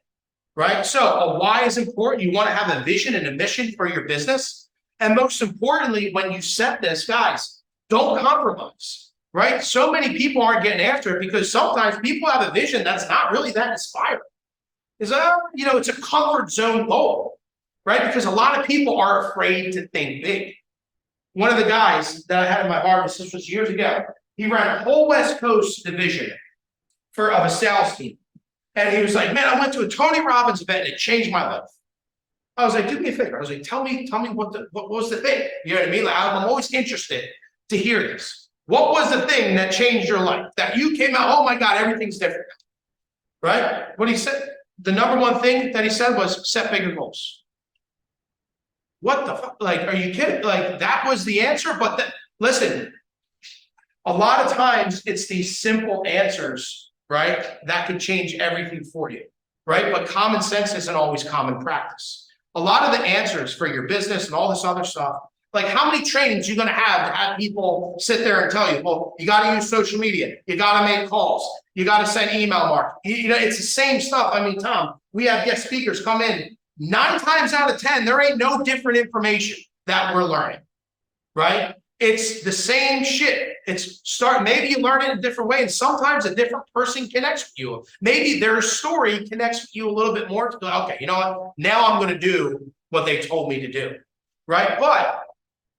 right? So a why is important. You want to have a vision and a mission for your business. And most importantly, when you set this, guys, don't compromise, right? So many people aren't getting after it because sometimes people have a vision that's not really that inspiring. It's a comfort zone goal, right? Because a lot of people are afraid to think big. One of the guys that I had in my harvest, this was years ago, he ran a whole West Coast division of a sales team. And he was like, man, I went to a Tony Robbins event and it changed my life. I was like, do me a favor. I was like, tell me what was the thing? You know what I mean? Like, I'm always interested to hear this. What was the thing that changed your life? That you came out, oh my God, everything's different. Right? What he said, the number one thing that he said was set bigger goals. What the fuck? Like, are you kidding? Like, that was the answer. But listen, a lot of times it's these simple answers, right, that could change everything for you, right? But common sense isn't always common practice. A lot of the answers for your business and all this other stuff, like how many trainings you're going to have people sit there and tell you, well, you got to use social media, you got to make calls, you got to send email marketing. It's the same stuff. I mean, Tom, we have guest speakers come in. 9 times out of 10, there ain't no different information that we're learning, right? It's the same shit. Maybe you learn it in a different way, and sometimes a different person connects with you. Maybe their story connects with you a little bit more to go, okay, you know what? Now I'm going to do what they told me to do, right? But,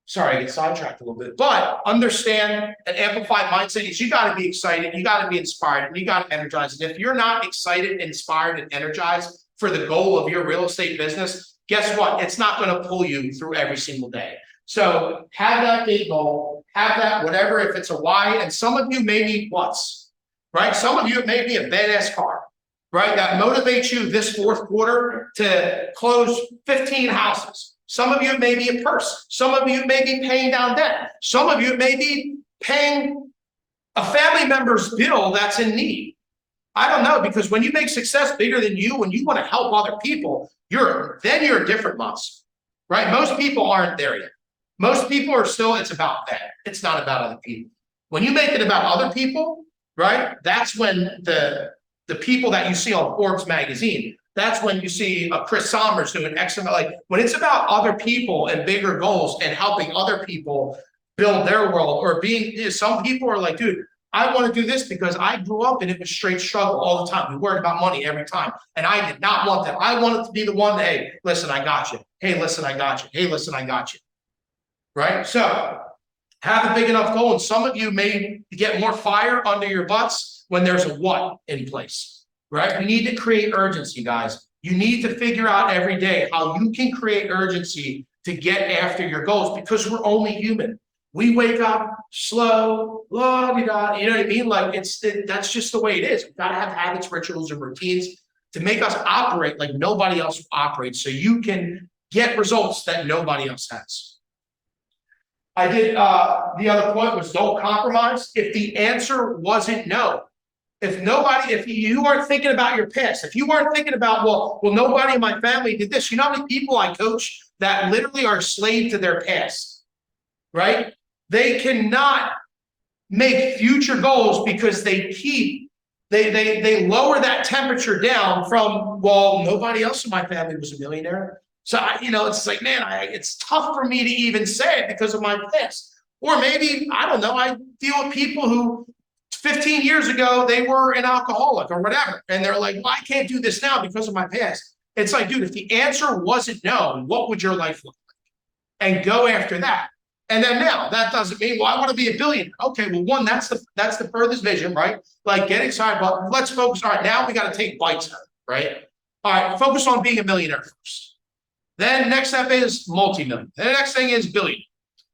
sorry, I get sidetracked a little bit, but understand an amplified mindset is you got to be excited, you got to be inspired, and you got to energize. And if you're not excited, inspired, and energized for the goal of your real estate business, guess what? It's not going to pull you through every single day. So have that big goal, have that whatever, if it's a why, and some of you may need what's, right? Some of you, it may be a badass car, right? That motivates you this fourth quarter to close 15 houses. Some of you, it may be a purse. Some of you, it may be paying down debt. Some of you, it may be paying a family member's bill that's in need. I don't know, because when you make success bigger than you, when you want to help other people, you're a different monster, right? Most people aren't there yet. Most people are still, it's about them. It's not about other people. When you make it about other people, right? That's when the people that you see on Forbes magazine, that's when you see a Chris Sommers doing X amount, like when it's about other people and bigger goals and helping other people build their world or being, some people are like, dude, I want to do this because I grew up and it was straight struggle all the time. We worried about money every time. And I did not want that. I wanted to be the one that, hey, listen, I got you. Hey, listen, I got you. Hey, listen, I got you. Right? So have a big enough goal. And some of you may get more fire under your butts when there's a what in place, right? You need to create urgency, guys. You need to figure out every day how you can create urgency to get after your goals because we're only human. We wake up slow, la-di-da, you know what I mean? Like that's just the way it is. We've got to have habits, rituals, and routines to make us operate like nobody else operates so you can get results that nobody else has. I did, the other point was don't compromise. If the answer wasn't no, if you weren't thinking about your past, if you weren't thinking about, well, nobody in my family did this, you know how many people I coach that literally are slave to their past, right? They cannot make future goals because they lower that temperature down from, well, nobody else in my family was a millionaire. So, it's like, man, it's tough for me to even say it because of my past. Or maybe, I don't know, I deal with people who 15 years ago, they were an alcoholic or whatever. And they're like, well, I can't do this now because of my past. It's like, dude, if the answer wasn't no, what would your life look like? And go after that. And then now that doesn't mean, well, I want to be a billionaire. Okay, well, one, that's the furthest vision, right? Like get excited, but let's focus. All right, now we got to take bites out, right? All right, focus on being a millionaire first. Then next step is multi-million. Then the next thing is billion.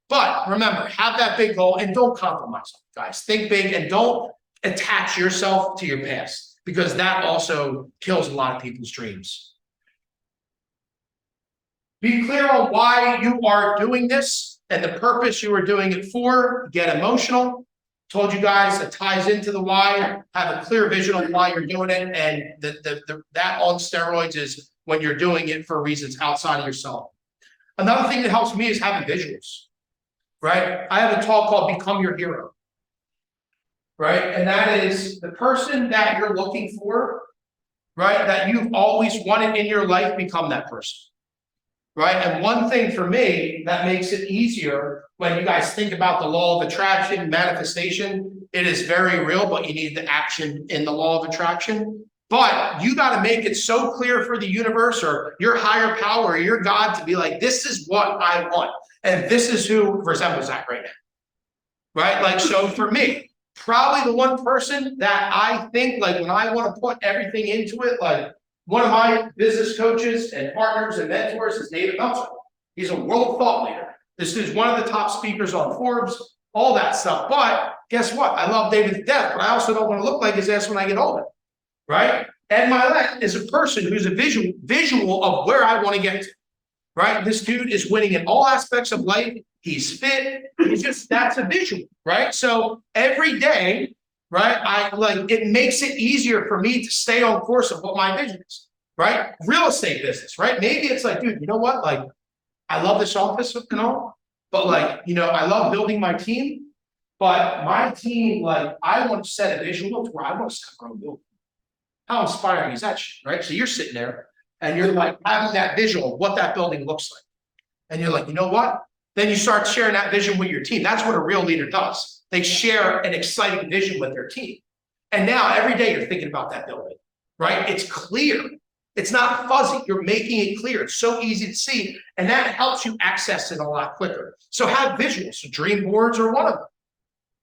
But remember, have that big goal and don't compromise, guys. Think big and don't attach yourself to your past because that also kills a lot of people's dreams. Be clear on why you are doing this and the purpose you are doing it for. Get emotional. Told you guys it ties into the why. Have a clear vision on why you're doing it. And that on steroids is when you're doing it for reasons outside of yourself. Another thing that helps me is having visuals, right? I have a talk called Become Your Hero, right? And that is the person that you're looking for, right? That you've always wanted in your life, become that person. Right. And one thing for me that makes it easier when you guys think about the law of attraction, manifestation, it is very real, but you need the action in the law of attraction. But you got to make it so clear for the universe or your higher power, or your God to be like, this is what I want. And this is who resembles that right now. Right. Like, so for me, probably the one person that I think like when I want to put everything into it, like, one of my business coaches and partners and mentors is Devin. He's a world thought leader. This is one of the top speakers on Forbes, all that stuff. But guess what? I love David to death, but I also don't want to look like his ass when I get older, right? Ed Milet is a person who's a visual of where I want to get to, right? This dude is winning in all aspects of life. He's fit. That's a visual, right? So every day, right? It makes it easier for me to stay on course of what my vision is, right? Real estate business, right? Maybe it's like, dude, you know what? Like, I love this office and all, but like, I love building my team, but my team, like, I want to set a vision to where I want to start growing building. How inspiring is that shit, right? So you're sitting there and you're like having that visual of what that building looks like. And you're like, you know what? Then you start sharing that vision with your team. That's what a real leader does. They share an exciting vision with their team. And now every day you're thinking about that building, right? It's clear. It's not fuzzy. You're making it clear. It's so easy to see. And that helps you access it a lot quicker. So have visuals. So dream boards are one of them,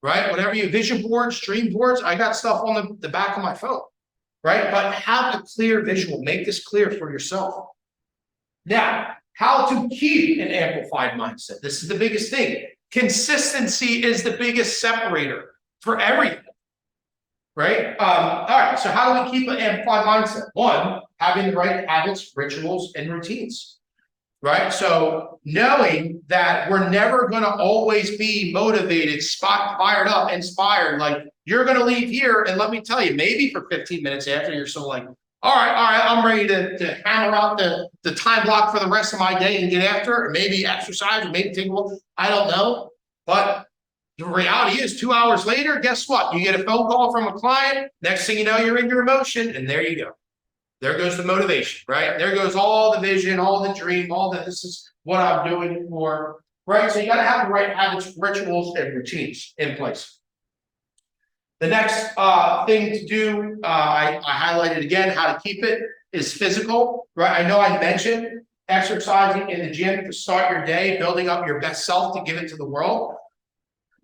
right? Whatever you vision boards, dream boards, I got stuff on the back of my phone, right? But have a clear visual. Make this clear for yourself. Now, how to keep an amplified mindset. This is the biggest thing. Consistency is the biggest separator for everything, right? All right, so how do we keep an amplified mindset? One, having the right habits, rituals, and routines, right? So knowing that we're never going to always be motivated, fired up, inspired, like you're going to leave here and let me tell you, maybe for 15 minutes after you're so like, all right, I'm ready to hammer out the time block for the rest of my day and get after it, or maybe exercise, or maybe take a walk. I don't know. But The reality is 2 hours later, guess what? You get a phone call from a client. Next thing you know, you're in your emotion, and there you go. There goes the motivation, right? There goes all the vision, all the dream, all that. This is what I'm doing it for, right? So you got to have the right habits, rituals, and routines in place. The next thing to do, I highlighted again, how to keep it is physical, right? I know I mentioned exercising in the gym to start your day, building up your best self to give it to the world.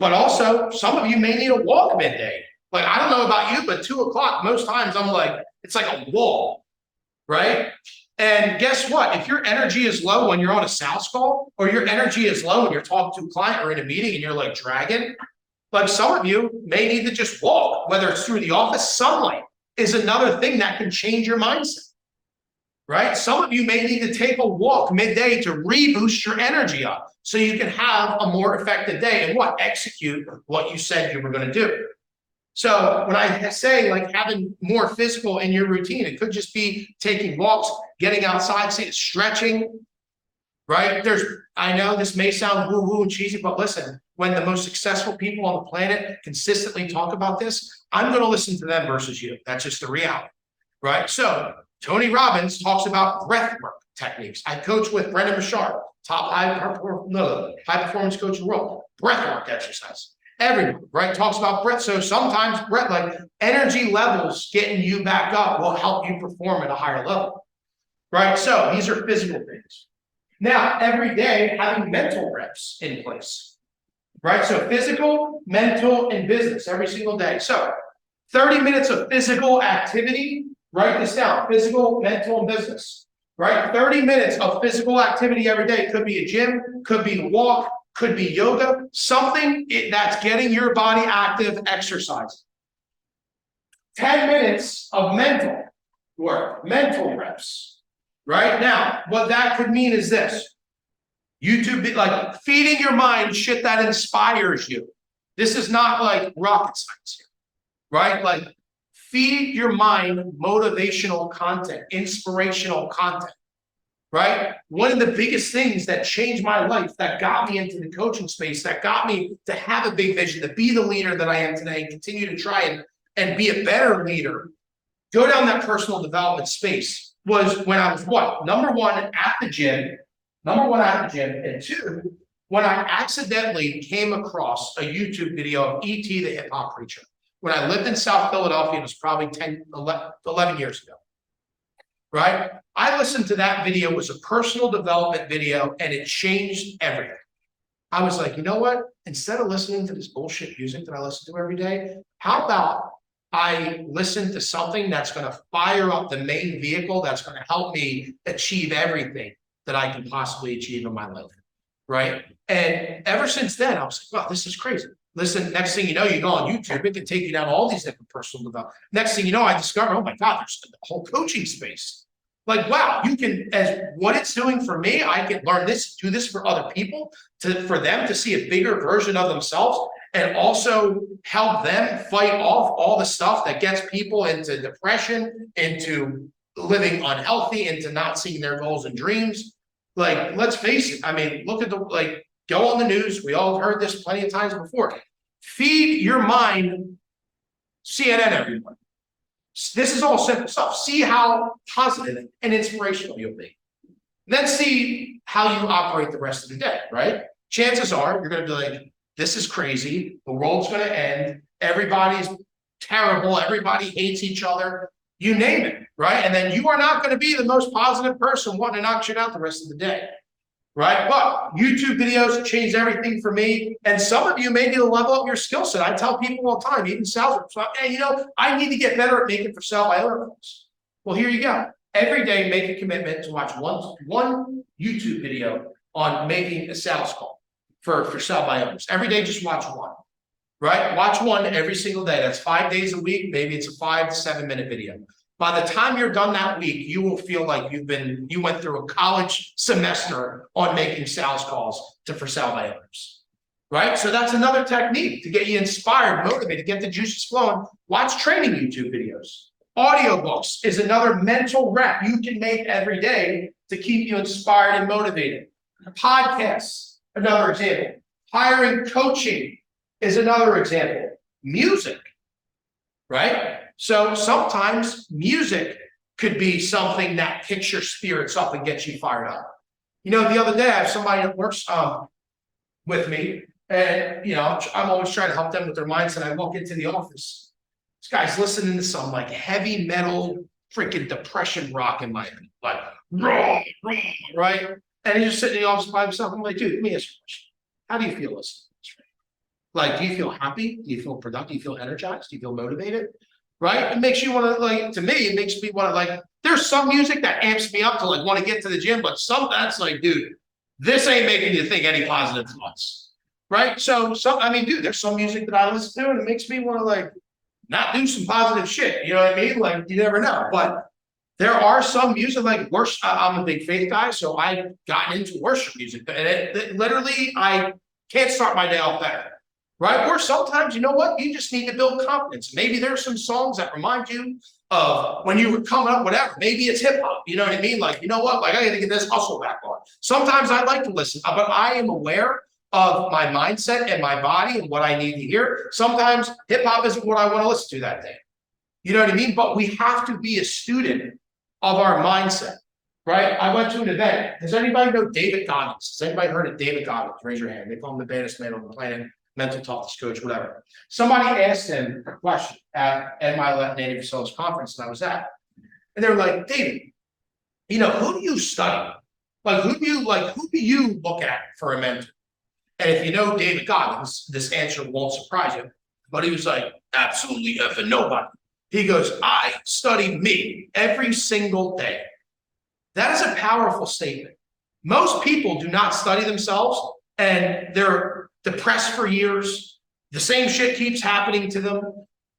But also, some of you may need a walk midday. Like, I don't know about you, but 2 o'clock, most times I'm like, it's like a wall, right? And guess what? If your energy is low when you're on a sales call, or your energy is low when you're talking to a client or in a meeting and you're like dragging, like some of you may need to just walk, whether it's through the office. Sunlight is another thing that can change your mindset, right? Some of you may need to take a walk midday to reboost your energy up so you can have a more effective day and execute what you said you were going to do. So when I say like having more physical in your routine, it could just be taking walks, getting outside, stretching, right? I know this may sound woo-woo and cheesy, but listen, when the most successful people on the planet consistently talk about this, I'm going to listen to them versus you. That's just the reality, right? So Tony Robbins talks about breath work techniques. I coach with Brendan Bouchard, top high performance coach in the world. Breath work exercise. Everyone, right, talks about breath. So sometimes breath, like energy levels getting you back up will help you perform at a higher level, right? So these are physical things. Now, every day having mental reps in place, right? So physical, mental, and business every single day. So 30 minutes of physical activity, write this down, physical, mental, and business, right? 30 minutes of physical activity every day. Could be a gym, could be a walk, could be yoga, something that's getting your body active, exercise. 10 minutes of mental work, mental reps, right? Now, what that could mean is this. YouTube, like feeding your mind shit that inspires you. This is not like rocket science here, right? Like feed your mind motivational content, inspirational content. Right? One of the biggest things that changed my life, that got me into the coaching space, that got me to have a big vision, to be the leader that I am today, and continue to try and be a better leader, go down that personal development space, was when I was number one at the gym, and two, when I accidentally came across a YouTube video of E.T. the hip hop preacher. When I lived in South Philadelphia, it was probably 11 years ago. Right? I listened to that video. It was a personal development video, and it changed everything. I was like, you know what? Instead of listening to this bullshit music that I listen to every day, how about I listen to something that's going to fire up the main vehicle that's going to help me achieve everything that I can possibly achieve in my life, right? And ever since then, I was like, wow, this is crazy. Listen, next thing you know, you go on YouTube, it can take you down all these different personal development. Next thing you know, I discover, oh my God, there's a whole coaching space. Like, wow, you can, as what it's doing for me, I can learn this, do this for other people, for them to see a bigger version of themselves, and also help them fight off all the stuff that gets people into depression, into living unhealthy, into not seeing their goals and dreams. Like, let's face it. I mean, look at go on the news. We all heard this plenty of times before. Feed your mind CNN, everyone. This is all simple stuff. See how positive and inspirational you'll be. Then see how you operate the rest of the day, right? Chances are you're going to be like, this is crazy. The world's going to end. Everybody's terrible. Everybody hates each other. You name it, right? And then you are not going to be the most positive person wanting to knock shit out the rest of the day, right? But YouTube videos changed everything for me. And some of you may need to level up your skill set. I tell people all the time, even sales reps, hey, I need to get better at making for sale by other folks. Well, here you go. Every day, make a commitment to watch one YouTube video on making a sales call for sell by others. Every day, just watch one, right? Watch one every single day. That's 5 days a week. Maybe it's a 5 to 7 minute video. By the time you're done that week, you will feel like you went through a college semester on making sales calls for sell by others, right? So that's another technique to get you inspired, motivated, get the juices flowing. Watch training YouTube videos. Audiobooks is another mental rep you can make every day to keep you inspired and motivated. Podcasts, another example. Hiring coaching is another example. Music. Right? So sometimes music could be something that picks your spirits up and gets you fired up. You know, the other day I have somebody that works with me, and you know, I'm always trying to help them with their mindset. I walk into the office. This guy's listening to some like heavy metal, freaking depression rock in my head, like raw, right? And he's just sitting in the office by himself. I'm like, dude, let me ask you a question. How do you feel listening to this? Like, do you feel happy? Do you feel productive? Do you feel energized? Do you feel motivated? Right? It makes you want to, like, to me, it makes me want to, like, there's some music that amps me up to like want to get to the gym, but some that's like, dude, this ain't making you think any positive thoughts. Right? So I mean, dude, there's some music that I listen to and it makes me want to like not do some positive shit. You know what I mean? Like, you never know. But there are some music like worship. I'm a big faith guy, so I've gotten into worship music, and it literally I can't start my day off better. Right? Or sometimes, you know what? You just need to build confidence. Maybe there's some songs that remind you of when you were coming up, whatever. Maybe it's hip hop. You know what I mean? Like, you know what? Like, I got to get this hustle back on. Sometimes I like to listen, but I am aware of my mindset and my body and what I need to hear. Sometimes hip hop isn't what I want to listen to that day. You know what I mean? But we have to be a student of our mindset. Right? I went to an event. Does anybody know David Goggins? Has anybody heard of David Goggins? Raise your hand. They call him the baddest man on the planet. Mental toughness coach, whatever. Somebody asked him a question at my Native Facilities conference that I was at. And they were like, David, you know, who do you study? Like, who do you look at for a mentor? And if you know David Goggins, this answer won't surprise you. But he was like, absolutely effing nobody. He goes, I study me every single day. That is a powerful statement. Most people do not study themselves, and they're depressed for years. The same shit keeps happening to them.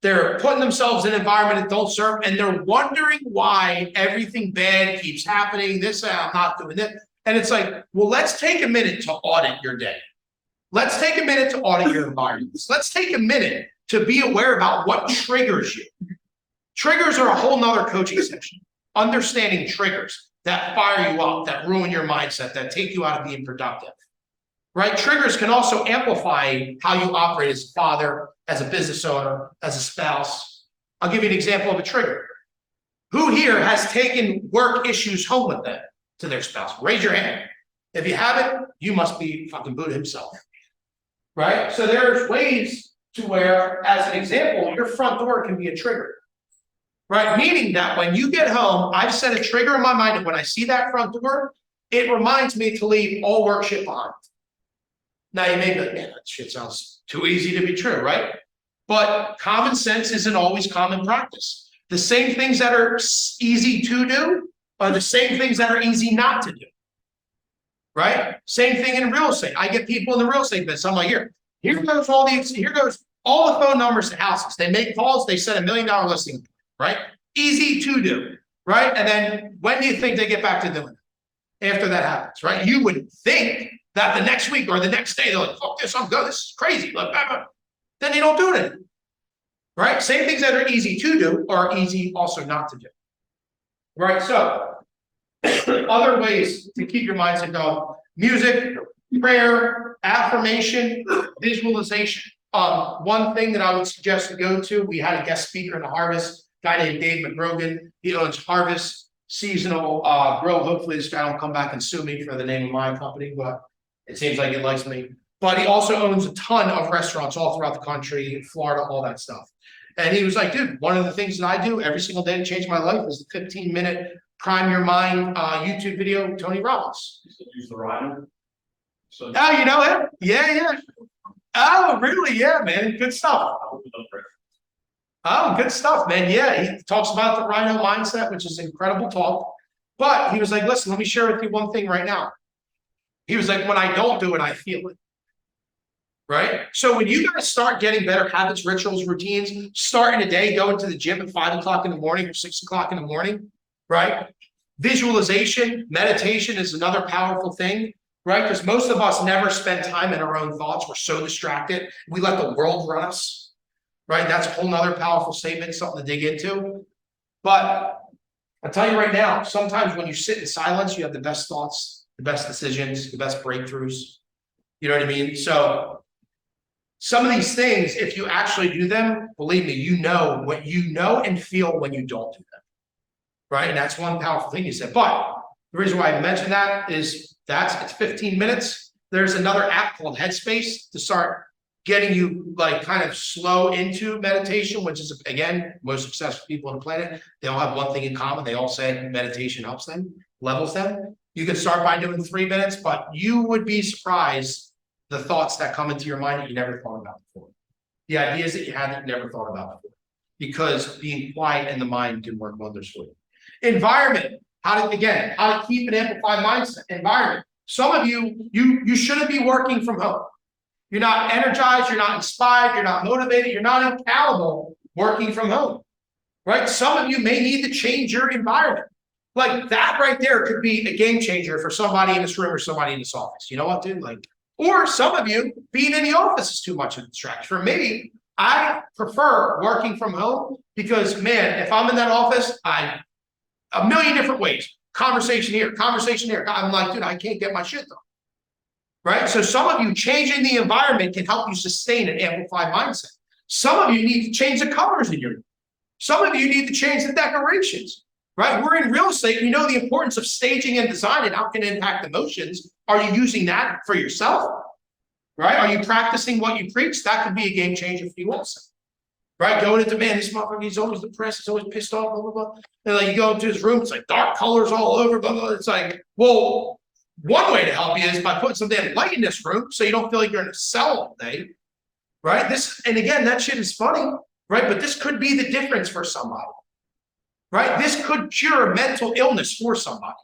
They're putting themselves in an environment that don't serve, and they're wondering why everything bad keeps happening. I'm not doing it. And it's like, well, let's take a minute to audit your day. Let's take a minute to audit your environments. Let's take a minute to be aware about what triggers you. Triggers are a whole nother coaching session. Understanding triggers that fire you up, that ruin your mindset, that take you out of being productive. Right? Triggers can also amplify how you operate as a father, as a business owner, as a spouse. I'll give you an example of a trigger. Who here has taken work issues home with them to their spouse? Raise your hand. If you haven't, you must be fucking Buddha himself. Right? So there's ways to where, as an example, your front door can be a trigger. Right? Meaning that when you get home, I've set a trigger in my mind that when I see that front door, it reminds me to leave all work shit behind. Now you may be like, man, that shit sounds too easy to be true, right? But common sense isn't always common practice. The same things that are easy to do are the same things that are easy not to do. Right? Same thing in real estate. I get people in the real estate business. I'm like, here goes all the phone numbers to houses. They make calls, they set $1 million listing, right? Easy to do, right? And then when do you think they get back to doing it? After that happens, right? You would think that the next week or the next day, they're like, fuck this, I'm good, this is crazy. Like, blah, blah. Then they don't do it anymore. Right? Same things that are easy to do are easy also not to do. Right? So, other ways to keep your mindset going: music, prayer, affirmation, visualization. One thing that I would suggest to go to, we had a guest speaker in the Harvest, a guy named Dave McGrogan. He owns Harvest Seasonal Grow. Hopefully this guy will come back and sue me for the name of my company, but it seems like he likes me. But he also owns a ton of restaurants all throughout the country, Florida, all that stuff. And he was like, dude, one of the things that I do every single day to change my life is the 15-minute Prime Your Mind YouTube video, Tony Robbins. Use the rhino. So Oh, you know him? Yeah. Oh, really? Yeah, man. Good stuff. Oh, good stuff, man. Yeah, he talks about the rhino mindset, which is incredible talk. But he was like, listen, let me share with you one thing right now. He was like, when I don't do it, I feel it. Right? So when you guys start getting better habits, rituals, routines, starting a day, going to the gym at 5 o'clock in the morning or 6 o'clock in the morning, right? Visualization, meditation is another powerful thing, right? Because most of us never spend time in our own thoughts. We're so distracted. We let the world run us. Right? That's a whole nother powerful statement, something to dig into. But I'll tell you right now, sometimes when you sit in silence, you have the best thoughts, the best decisions, the best breakthroughs. You know what I mean? So Some of these things, if you actually do them, believe me, you know what you know and feel when you don't do them. Right? And that's one powerful thing you said. But the reason why I mentioned that is it's 15 minutes. There's another app called Headspace to start getting you like kind of slow into meditation, which is again, most successful people on the planet. They all have one thing in common. They all say meditation helps them, levels them. You can start by doing 3 minutes, but you would be surprised the thoughts that come into your mind that you never thought about before. The ideas that you had that you never thought about before. Because being quiet in the mind can work wonders for you. Environment, how to keep an amplified mindset. Environment. Some of you shouldn't be working from home. You're not energized, you're not inspired, you're not motivated, you're not accountable working from home. Right? Some of you may need to change your environment. Like that right there could be a game changer for somebody in this room or somebody in this office. You know what, dude? Like, or some of you being in the office is too much of a distraction. For me, I prefer working from home because, man, if I'm in that office, a million different ways. Conversation here, conversation here. I'm like, dude, I can't get my shit done. Right? So some of you changing the environment can help you sustain an amplified mindset. Some of you need to change the colors in your room. Some of you need to change the decorations. Right? We're in real estate. We know the importance of staging and design and how it can impact emotions. Are you using that for yourself? Right? Are you practicing what you preach? That could be a game changer for you also. Right? Going into, man, this motherfucker, he's always depressed, he's always pissed off, blah, blah, blah. And like you go into his room, it's like dark colors all over, blah, blah. It's like, well, one way to help you is by putting some damn light in this room so you don't feel like you're in a cell all day. Right? And again, that shit is funny, right? But this could be the difference for somebody. Right? This could cure mental illness for somebody.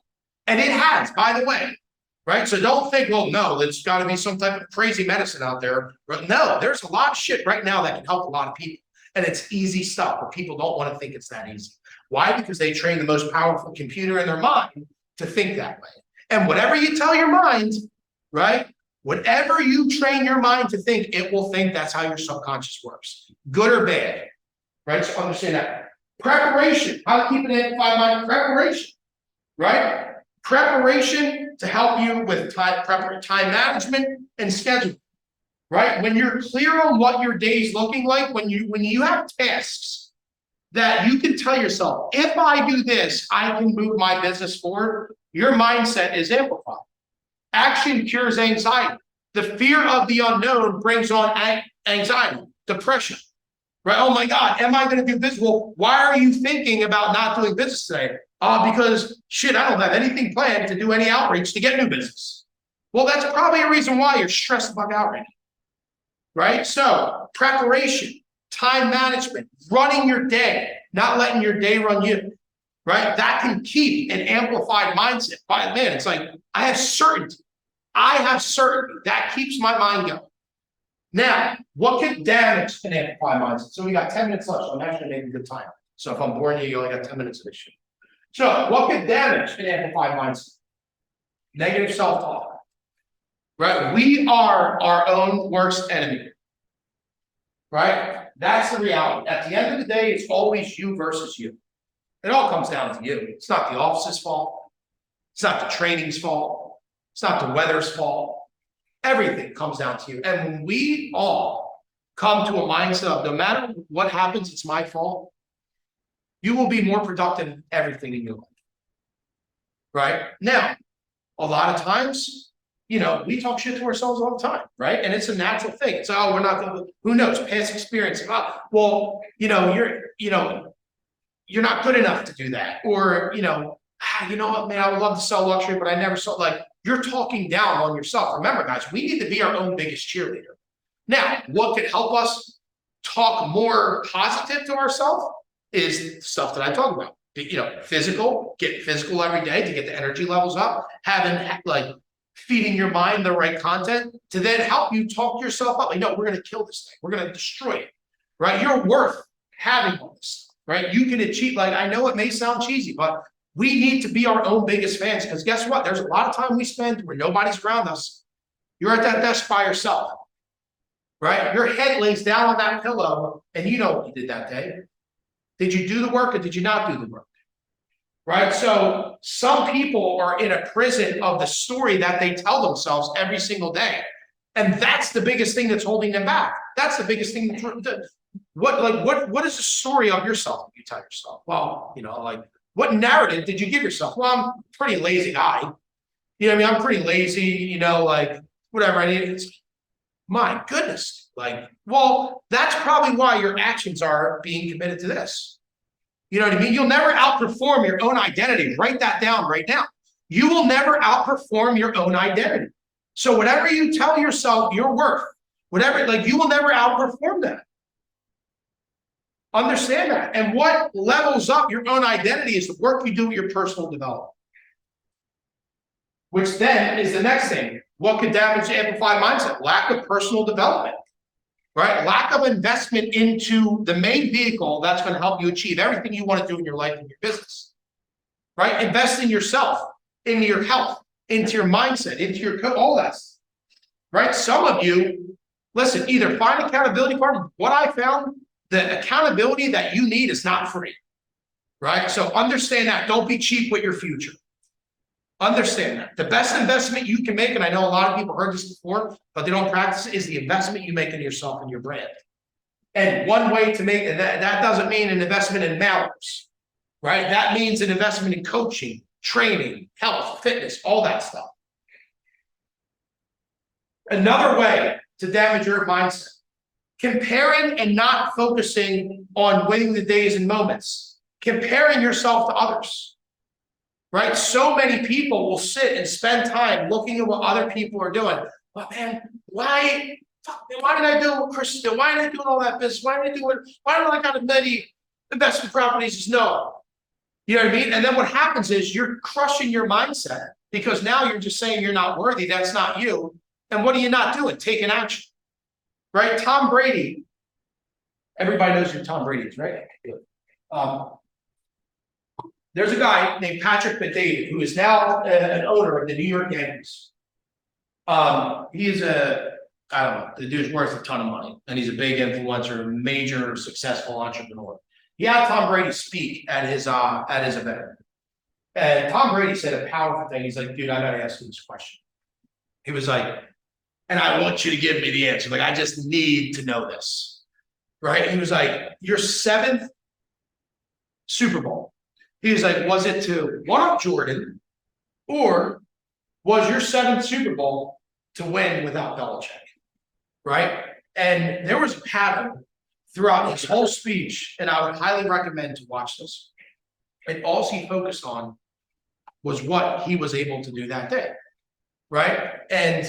And it has, by the way. Right? So don't think, well, no, there's got to be some type of crazy medicine out there. But no, there's a lot of shit right now that can help a lot of people. And it's easy stuff, but people don't want to think it's that easy. Why? Because they train the most powerful computer in their mind to think that way. And whatever you tell your mind, right? Whatever you train your mind to think, it will think. That's how your subconscious works. Good or bad. Right? So understand that. Preparation. How to keep an amplified mind. Preparation. Right? Preparation to help you with time management and schedule. Right? When you're clear on what your day is looking like, when you have tasks that you can tell yourself, if I do this, I can move my business forward, your mindset is amplified. Action cures anxiety. The fear of the unknown brings on anxiety, depression. Right? Oh my God, am I going to do business? Well, why are you thinking about not doing business today? Because shit, I don't have anything planned to do any outreach to get new business. Well, that's probably a reason why you're stressed about outreach. Right? So preparation, time management, running your day, not letting your day run you. Right? That can keep an amplified mindset. By man, it's like I have certainty. That keeps my mind going. Now, what could damage an amplified mindset? So we got 10 minutes left, so I'm actually making good time. So if I'm boring you, you only got 10 minutes of this shit. So what could damage an amplified mindset? Negative self-talk. Right? We are our own worst enemy. Right? That's the reality. At the end of the day, it's always you versus you. It all comes down to you. It's not the office's fault. It's not the training's fault. It's not the weather's fault. Everything comes down to you. And when we all come to a mindset of no matter what happens, it's my fault, you will be more productive in everything in your life. Right? Now, a lot of times, we talk shit to ourselves all the time, right? And it's a natural thing. It's, oh, we're not going to, who knows, past experience. Well, you're not good enough to do that. Or, you know what, man, I would love to sell luxury, but I never saw, like, you're talking down on yourself. Remember, guys, we need to be our own biggest cheerleader. Now, what could help us talk more positive to ourselves is stuff that I talk about. Physical, get physical every day to get the energy levels up, feeding your mind the right content to then help you talk yourself up. Like, no, we're going to kill this thing. We're going to destroy it, right? You're worth having all this, right? You can achieve, I know it may sound cheesy, but we need to be our own biggest fans because guess what? There's a lot of time we spend where nobody's around us. You're at that desk by yourself, right? Your head lays down on that pillow and you know what you did that day. Did you do the work or did you not do the work? Right? So some people are in a prison of the story that they tell themselves every single day. And that's the biggest thing that's holding them back. That's the biggest thing. What is the story of yourself you tell yourself? Well, like, what narrative did you give yourself? Well, I'm a pretty lazy guy. You know what I mean? I'm pretty lazy, like, whatever I need. My goodness, like, well, that's probably why your actions are being committed to this. You know what I mean? You'll never outperform your own identity. Write that down right now. You will never outperform your own identity. So whatever you tell yourself you're worth, whatever, like, you will never outperform that. Understand that. And what levels up your own identity is the work you do with your personal development. Which then is the next thing. What could damage the amplified mindset? Lack of personal development, right? Lack of investment into the main vehicle that's going to help you achieve everything you want to do in your life and your business, right? Invest in yourself, into your health, into your mindset, into your all that stuff, right? Some of you, listen, either find accountability partner. What I found, the accountability that you need is not free, right? So understand that. Don't be cheap with your future. Understand that. The best investment you can make, and I know a lot of people heard this before, but they don't practice it, is the investment you make in yourself and your brand. And one way to make that doesn't mean an investment in malice, right? That means an investment in coaching, training, health, fitness, all that stuff. Another way to damage your mindset, comparing and not focusing on winning the days and moments, comparing yourself to others. Right? So many people will sit and spend time looking at what other people are doing. But man, why did I do what Chris did? Why did I do all that business? Why did I got as many investment properties as no? You know what I mean? And then what happens is you're crushing your mindset because now you're just saying you're not worthy. That's not you. And what are you not doing? Taking action. Right? Tom Brady. Everybody knows who Tom Brady is, right? There's a guy named Patrick Bet-David who is now an owner of the New York Yankees. He is I don't know, the dude's worth a ton of money, and he's a big influencer, major successful entrepreneur. He had Tom Brady speak at his event, and Tom Brady said a powerful thing. He's like, "Dude, I gotta ask you this question." He was like, "And I want you to give me the answer. Like, I just need to know this." Right? He was like, "Your 7th Super Bowl." He was like, was it to one-up Jordan, or was your 7th Super Bowl to win without Belichick, right? And there was a pattern throughout his whole speech, and I would highly recommend to watch this. And all he focused on was what he was able to do that day, right? And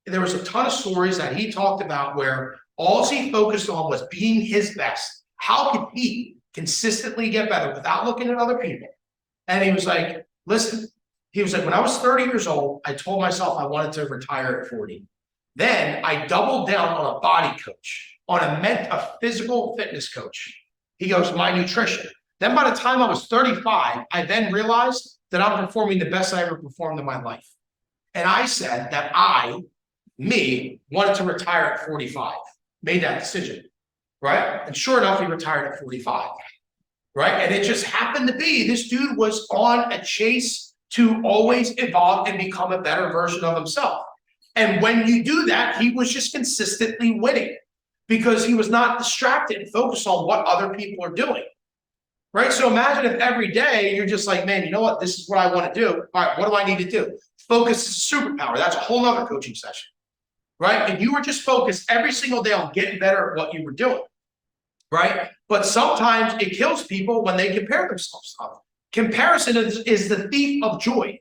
there was a ton of stories that he talked about where all he focused on was being his best. How could he consistently get better without looking at other people? And he was like, listen, he was like, when I was 30 years old, I told myself I wanted to retire at 40. Then I doubled down on a body coach, on a physical fitness coach. He goes, my nutrition. Then by the time I was 35, I then realized that I'm performing the best I ever performed in my life. And I said that me, wanted to retire at 45, made that decision, right? And sure enough, he retired at 45, right? And it just happened to be, this dude was on a chase to always evolve and become a better version of himself. And when you do that, he was just consistently winning because he was not distracted and focused on what other people are doing, right? So imagine if every day you're just like, man, you know what? This is what I want to do. All right, what do I need to do? Focus is a superpower. That's a whole nother coaching session, right? And you were just focused every single day on getting better at what you were doing, right? But sometimes it kills people when they compare themselves to others. Comparison is the thief of joy.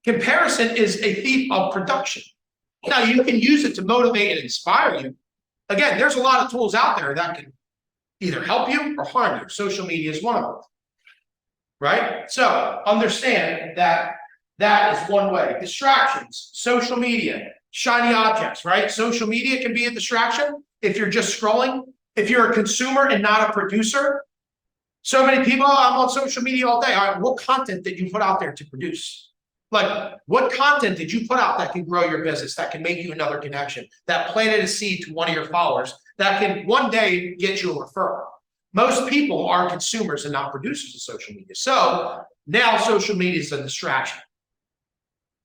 Comparison is a thief of production. Now, you can use it to motivate and inspire you. Again, there's a lot of tools out there that can either help you or harm you. Social media is one of them, right? So understand that that is one way. Distractions, social media, shiny objects, right? Social media can be a distraction if you're just scrolling. If you're a consumer and not a producer, so many people, I'm on social media all day. All right, what content did you put out there to produce? Like, what content did you put out that can grow your business, that can make you another connection, that planted a seed to one of your followers, that can one day get you a referral? Most people are consumers and not producers of social media. So now social media is a distraction.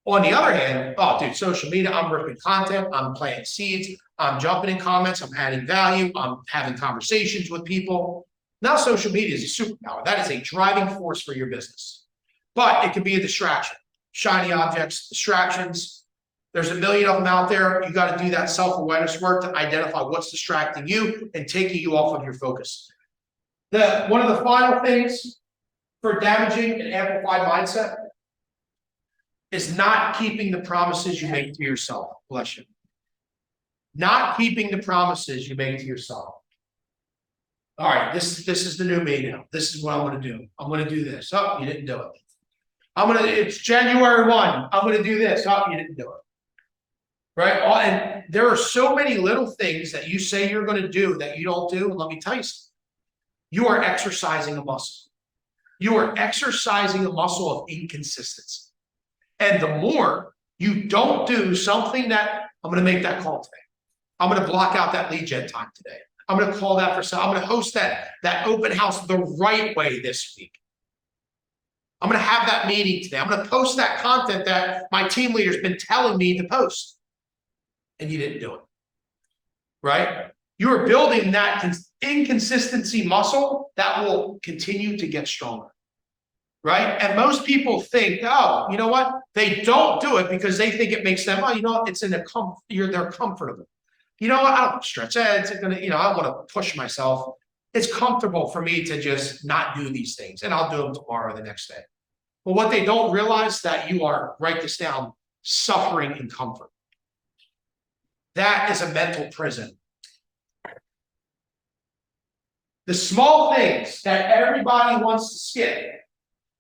On the other hand, oh, dude, social media, I'm ripping content, I'm planting seeds, I'm jumping in comments, I'm adding value, I'm having conversations with people. Now, social media is a superpower. That is a driving force for your business. But it can be a distraction. Shiny objects, distractions. There's a million of them out there. You got to do that self-awareness work to identify what's distracting you and taking you off of your focus. One of the final things for damaging an amplified mindset is not keeping the promises you make to yourself. Bless you. Not keeping the promises you make to yourself. All right, this is the new me now. This is what I'm going to do. I'm going to do this. Oh, you didn't do it. It's January 1. I'm going to do this. Oh, you didn't do it. Right? And there are so many little things that you say you're going to do that you don't do. And let me tell you something. You are exercising a muscle. You are exercising a muscle of inconsistency. And the more you don't do something that, I'm going to make that call today. I'm going to block out that lead gen time today. I'm going to call that for some. I'm going to host that open house the right way this week. I'm going to have that meeting today. I'm going to post that content that my team leader's been telling me to post. And you didn't do it. Right? You are building that inconsistency muscle that will continue to get stronger. Right? And most people think, oh, you know what? They don't do it because they think it makes them, oh, you know what? It's in a they're comfortable. You know what? I don't stretch it's gonna, I want to push myself. It's comfortable for me to just not do these things, and I'll do them tomorrow or the next day. But what they don't realize that you are, write this down, suffering in comfort. That is a mental prison. The small things that everybody wants to skip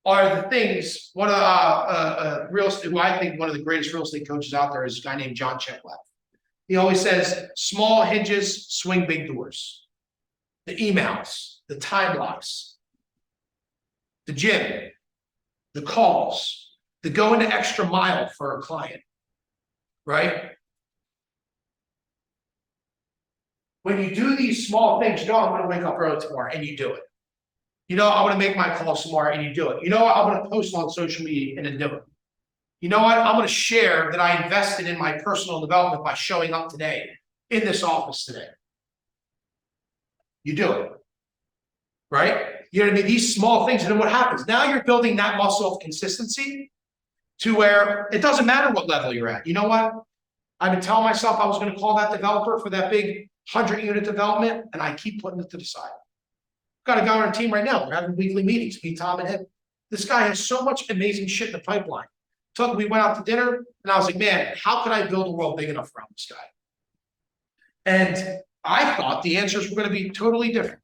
are the things. One of real estate, who I think one of the greatest real estate coaches out there is a guy named John Checkleff. He always says, small hinges swing big doors. The emails, the time blocks, the gym, the calls, the going the extra mile for a client, right? When you do these small things, I'm going to wake up early tomorrow, and you do it. I'm going to make my call tomorrow, and you do it. I'm going to post on social media and then do it. You know what? I'm going to share that I invested in my personal development by showing up today in this office today. You do it. Right? You know what I mean? These small things. And then what happens? Now you're building that muscle of consistency to where it doesn't matter what level you're at. You know what? I've been telling myself I was going to call that developer for that big 100-unit development, and I keep putting it to the side. Got a guy on our team right now. We're having weekly meetings, me, Tom, and him. This guy has so much amazing shit in the pipeline. We went out to dinner, and I was like, man, how can I build a world big enough around this guy? And I thought the answers were going to be totally different.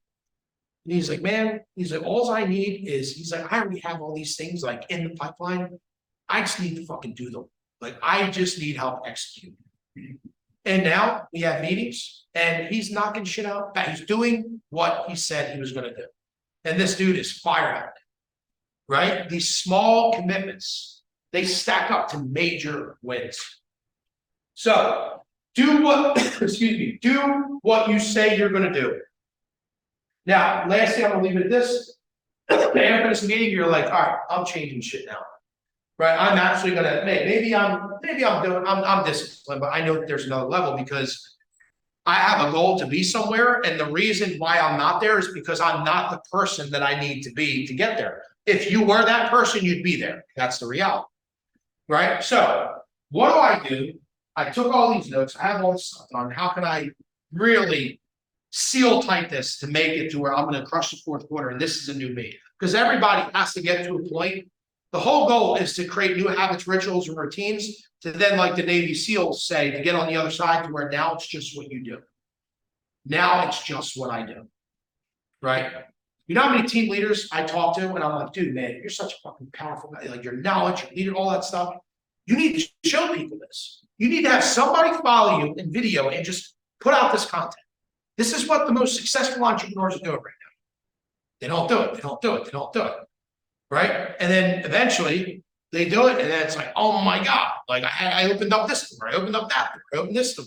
And he's like, all I need is, I already have all these things like in the pipeline. I just need to fucking do them. Like, I just need help execute. And now we have meetings, and he's knocking shit out. He's doing what he said he was going to do. And this dude is fire out. Right? These small commitments, they stack up to major wins. So do what, do what you say you're going to do. Now, lastly, I'm going to leave it at this. After this meeting, you're like, all right, I'm changing shit now. Right? I'm actually going to, maybe I'm disciplined, but I know that there's another level because I have a goal to be somewhere. And the reason why I'm not there is because I'm not the person that I need to be to get there. If you were that person, you'd be there. That's the reality. Right? So what do? I took all these notes. I have all this stuff on how can I really seal tight this to make it to where I'm going to crush the fourth quarter. And this is a new me, because everybody has to get to a point. The whole goal is to create new habits, rituals, and routines to then, like the Navy SEALs say, to get on the other side to where now it's just what you do. Now it's just what I do. Right? You know how many team leaders I talk to, and I'm like, dude, man, you're such a fucking powerful guy. Like your knowledge, your leader, all that stuff. You need to show people this. You need to have somebody follow you in video and just put out this content. This is what the most successful entrepreneurs are doing right now. They don't do it. They don't do it. They don't do it. Right? And then eventually they do it, and then it's like, oh my God, like I opened up this door, I opened up that door, I opened this door.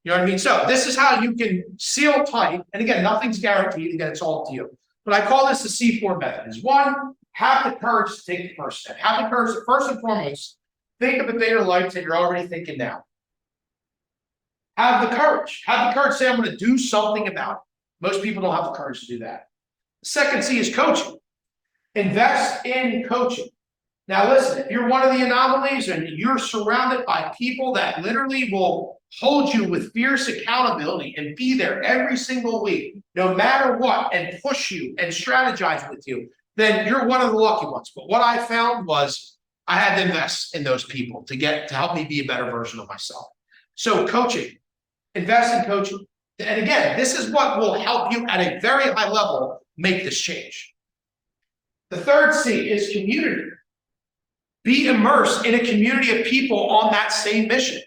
You know what I mean? So this is how you can seal tight. And again, nothing's guaranteed. Again, it's all up to you. But I call this the C4 method. Is one, have the courage to take the first step. Have the courage to first and foremost think of a bigger life than you're already thinking now. Have the courage, to say, I'm gonna do something about it. Most people don't have the courage to do that. The second C is coaching. Invest in coaching. Now, listen, if you're one of the anomalies and you're surrounded by people that literally will hold you with fierce accountability and be there every single week, no matter what, and push you and strategize with you, then you're one of the lucky ones. But what I found was I had to invest in those people to help me be a better version of myself. So coaching, invest in coaching. And again, this is what will help you at a very high level make this change. The third C is community. Be immersed in a community of people on that same mission,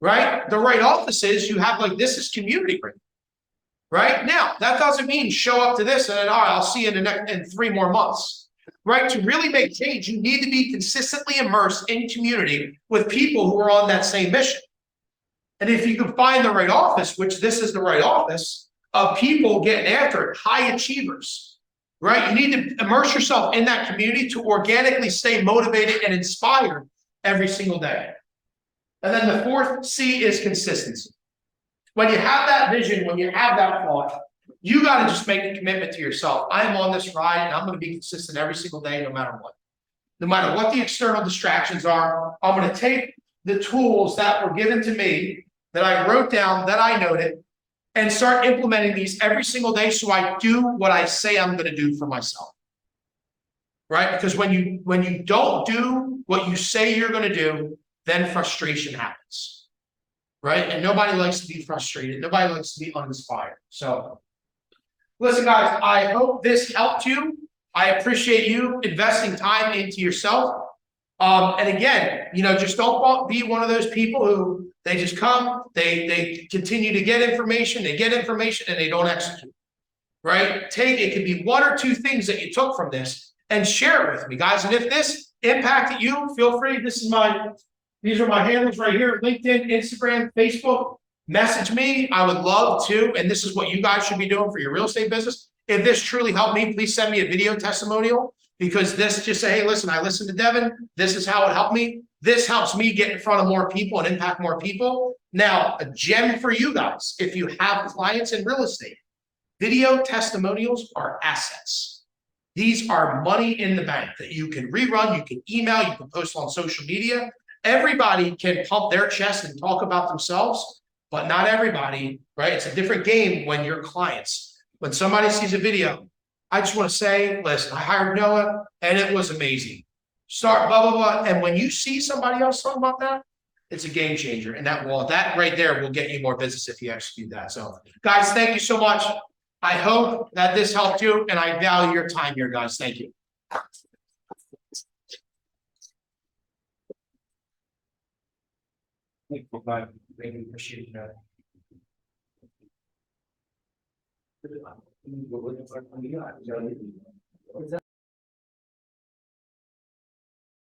right? The right offices you have, like, this is community, right? Now, that doesn't mean show up to this and then, all right, I'll see you in 3 more months, right? To really make change, you need to be consistently immersed in community with people who are on that same mission. And if you can find the right office, which this is the right office, of people getting after it, high achievers, right? You need to immerse yourself in that community to organically stay motivated and inspired every single day. And then the fourth C is consistency. When you have that vision, when you have that thought, you got to just make a commitment to yourself. I'm on this ride and I'm going to be consistent every single day, no matter what. No matter what the external distractions are, I'm going to take the tools that were given to me, that I wrote down, that I noted, and start implementing these every single day so I do what I say I'm going to do for myself. Right? Because when you don't do what you say you're going to do, then frustration happens. Right? And nobody likes to be frustrated. Nobody likes to be uninspired. So, listen, guys, I hope this helped you. I appreciate you investing time into yourself. And again, just don't be one of those people who they just come, they continue to get information, and they don't execute, right? It could be 1 or 2 things that you took from this and share it with me, guys. And if this impacted you, feel free. These are my handles right here: LinkedIn, Instagram, Facebook. Message me. I would love to. And this is what you guys should be doing for your real estate business. If this truly helped me, please send me a video testimonial, because this just say, hey, listen, I listened to Devin. This is how it helped me. This helps me get in front of more people and impact more people. Now, a gem for you guys, if you have clients in real estate, video testimonials are assets. These are money in the bank that you can rerun, you can email, you can post on social media. Everybody can pump their chest and talk about themselves, but not everybody, right? It's a different game when you're clients. When somebody sees a video, I just want to say, listen, I hired Noah and it was amazing. Start blah, blah, blah. And when you see somebody else talking about that, it's a game changer. And that right there will get you more business if you execute that. So, guys, thank you so much. I hope that this helped you, and I value your time here, guys. Thank you. Thank you. Appreciate that.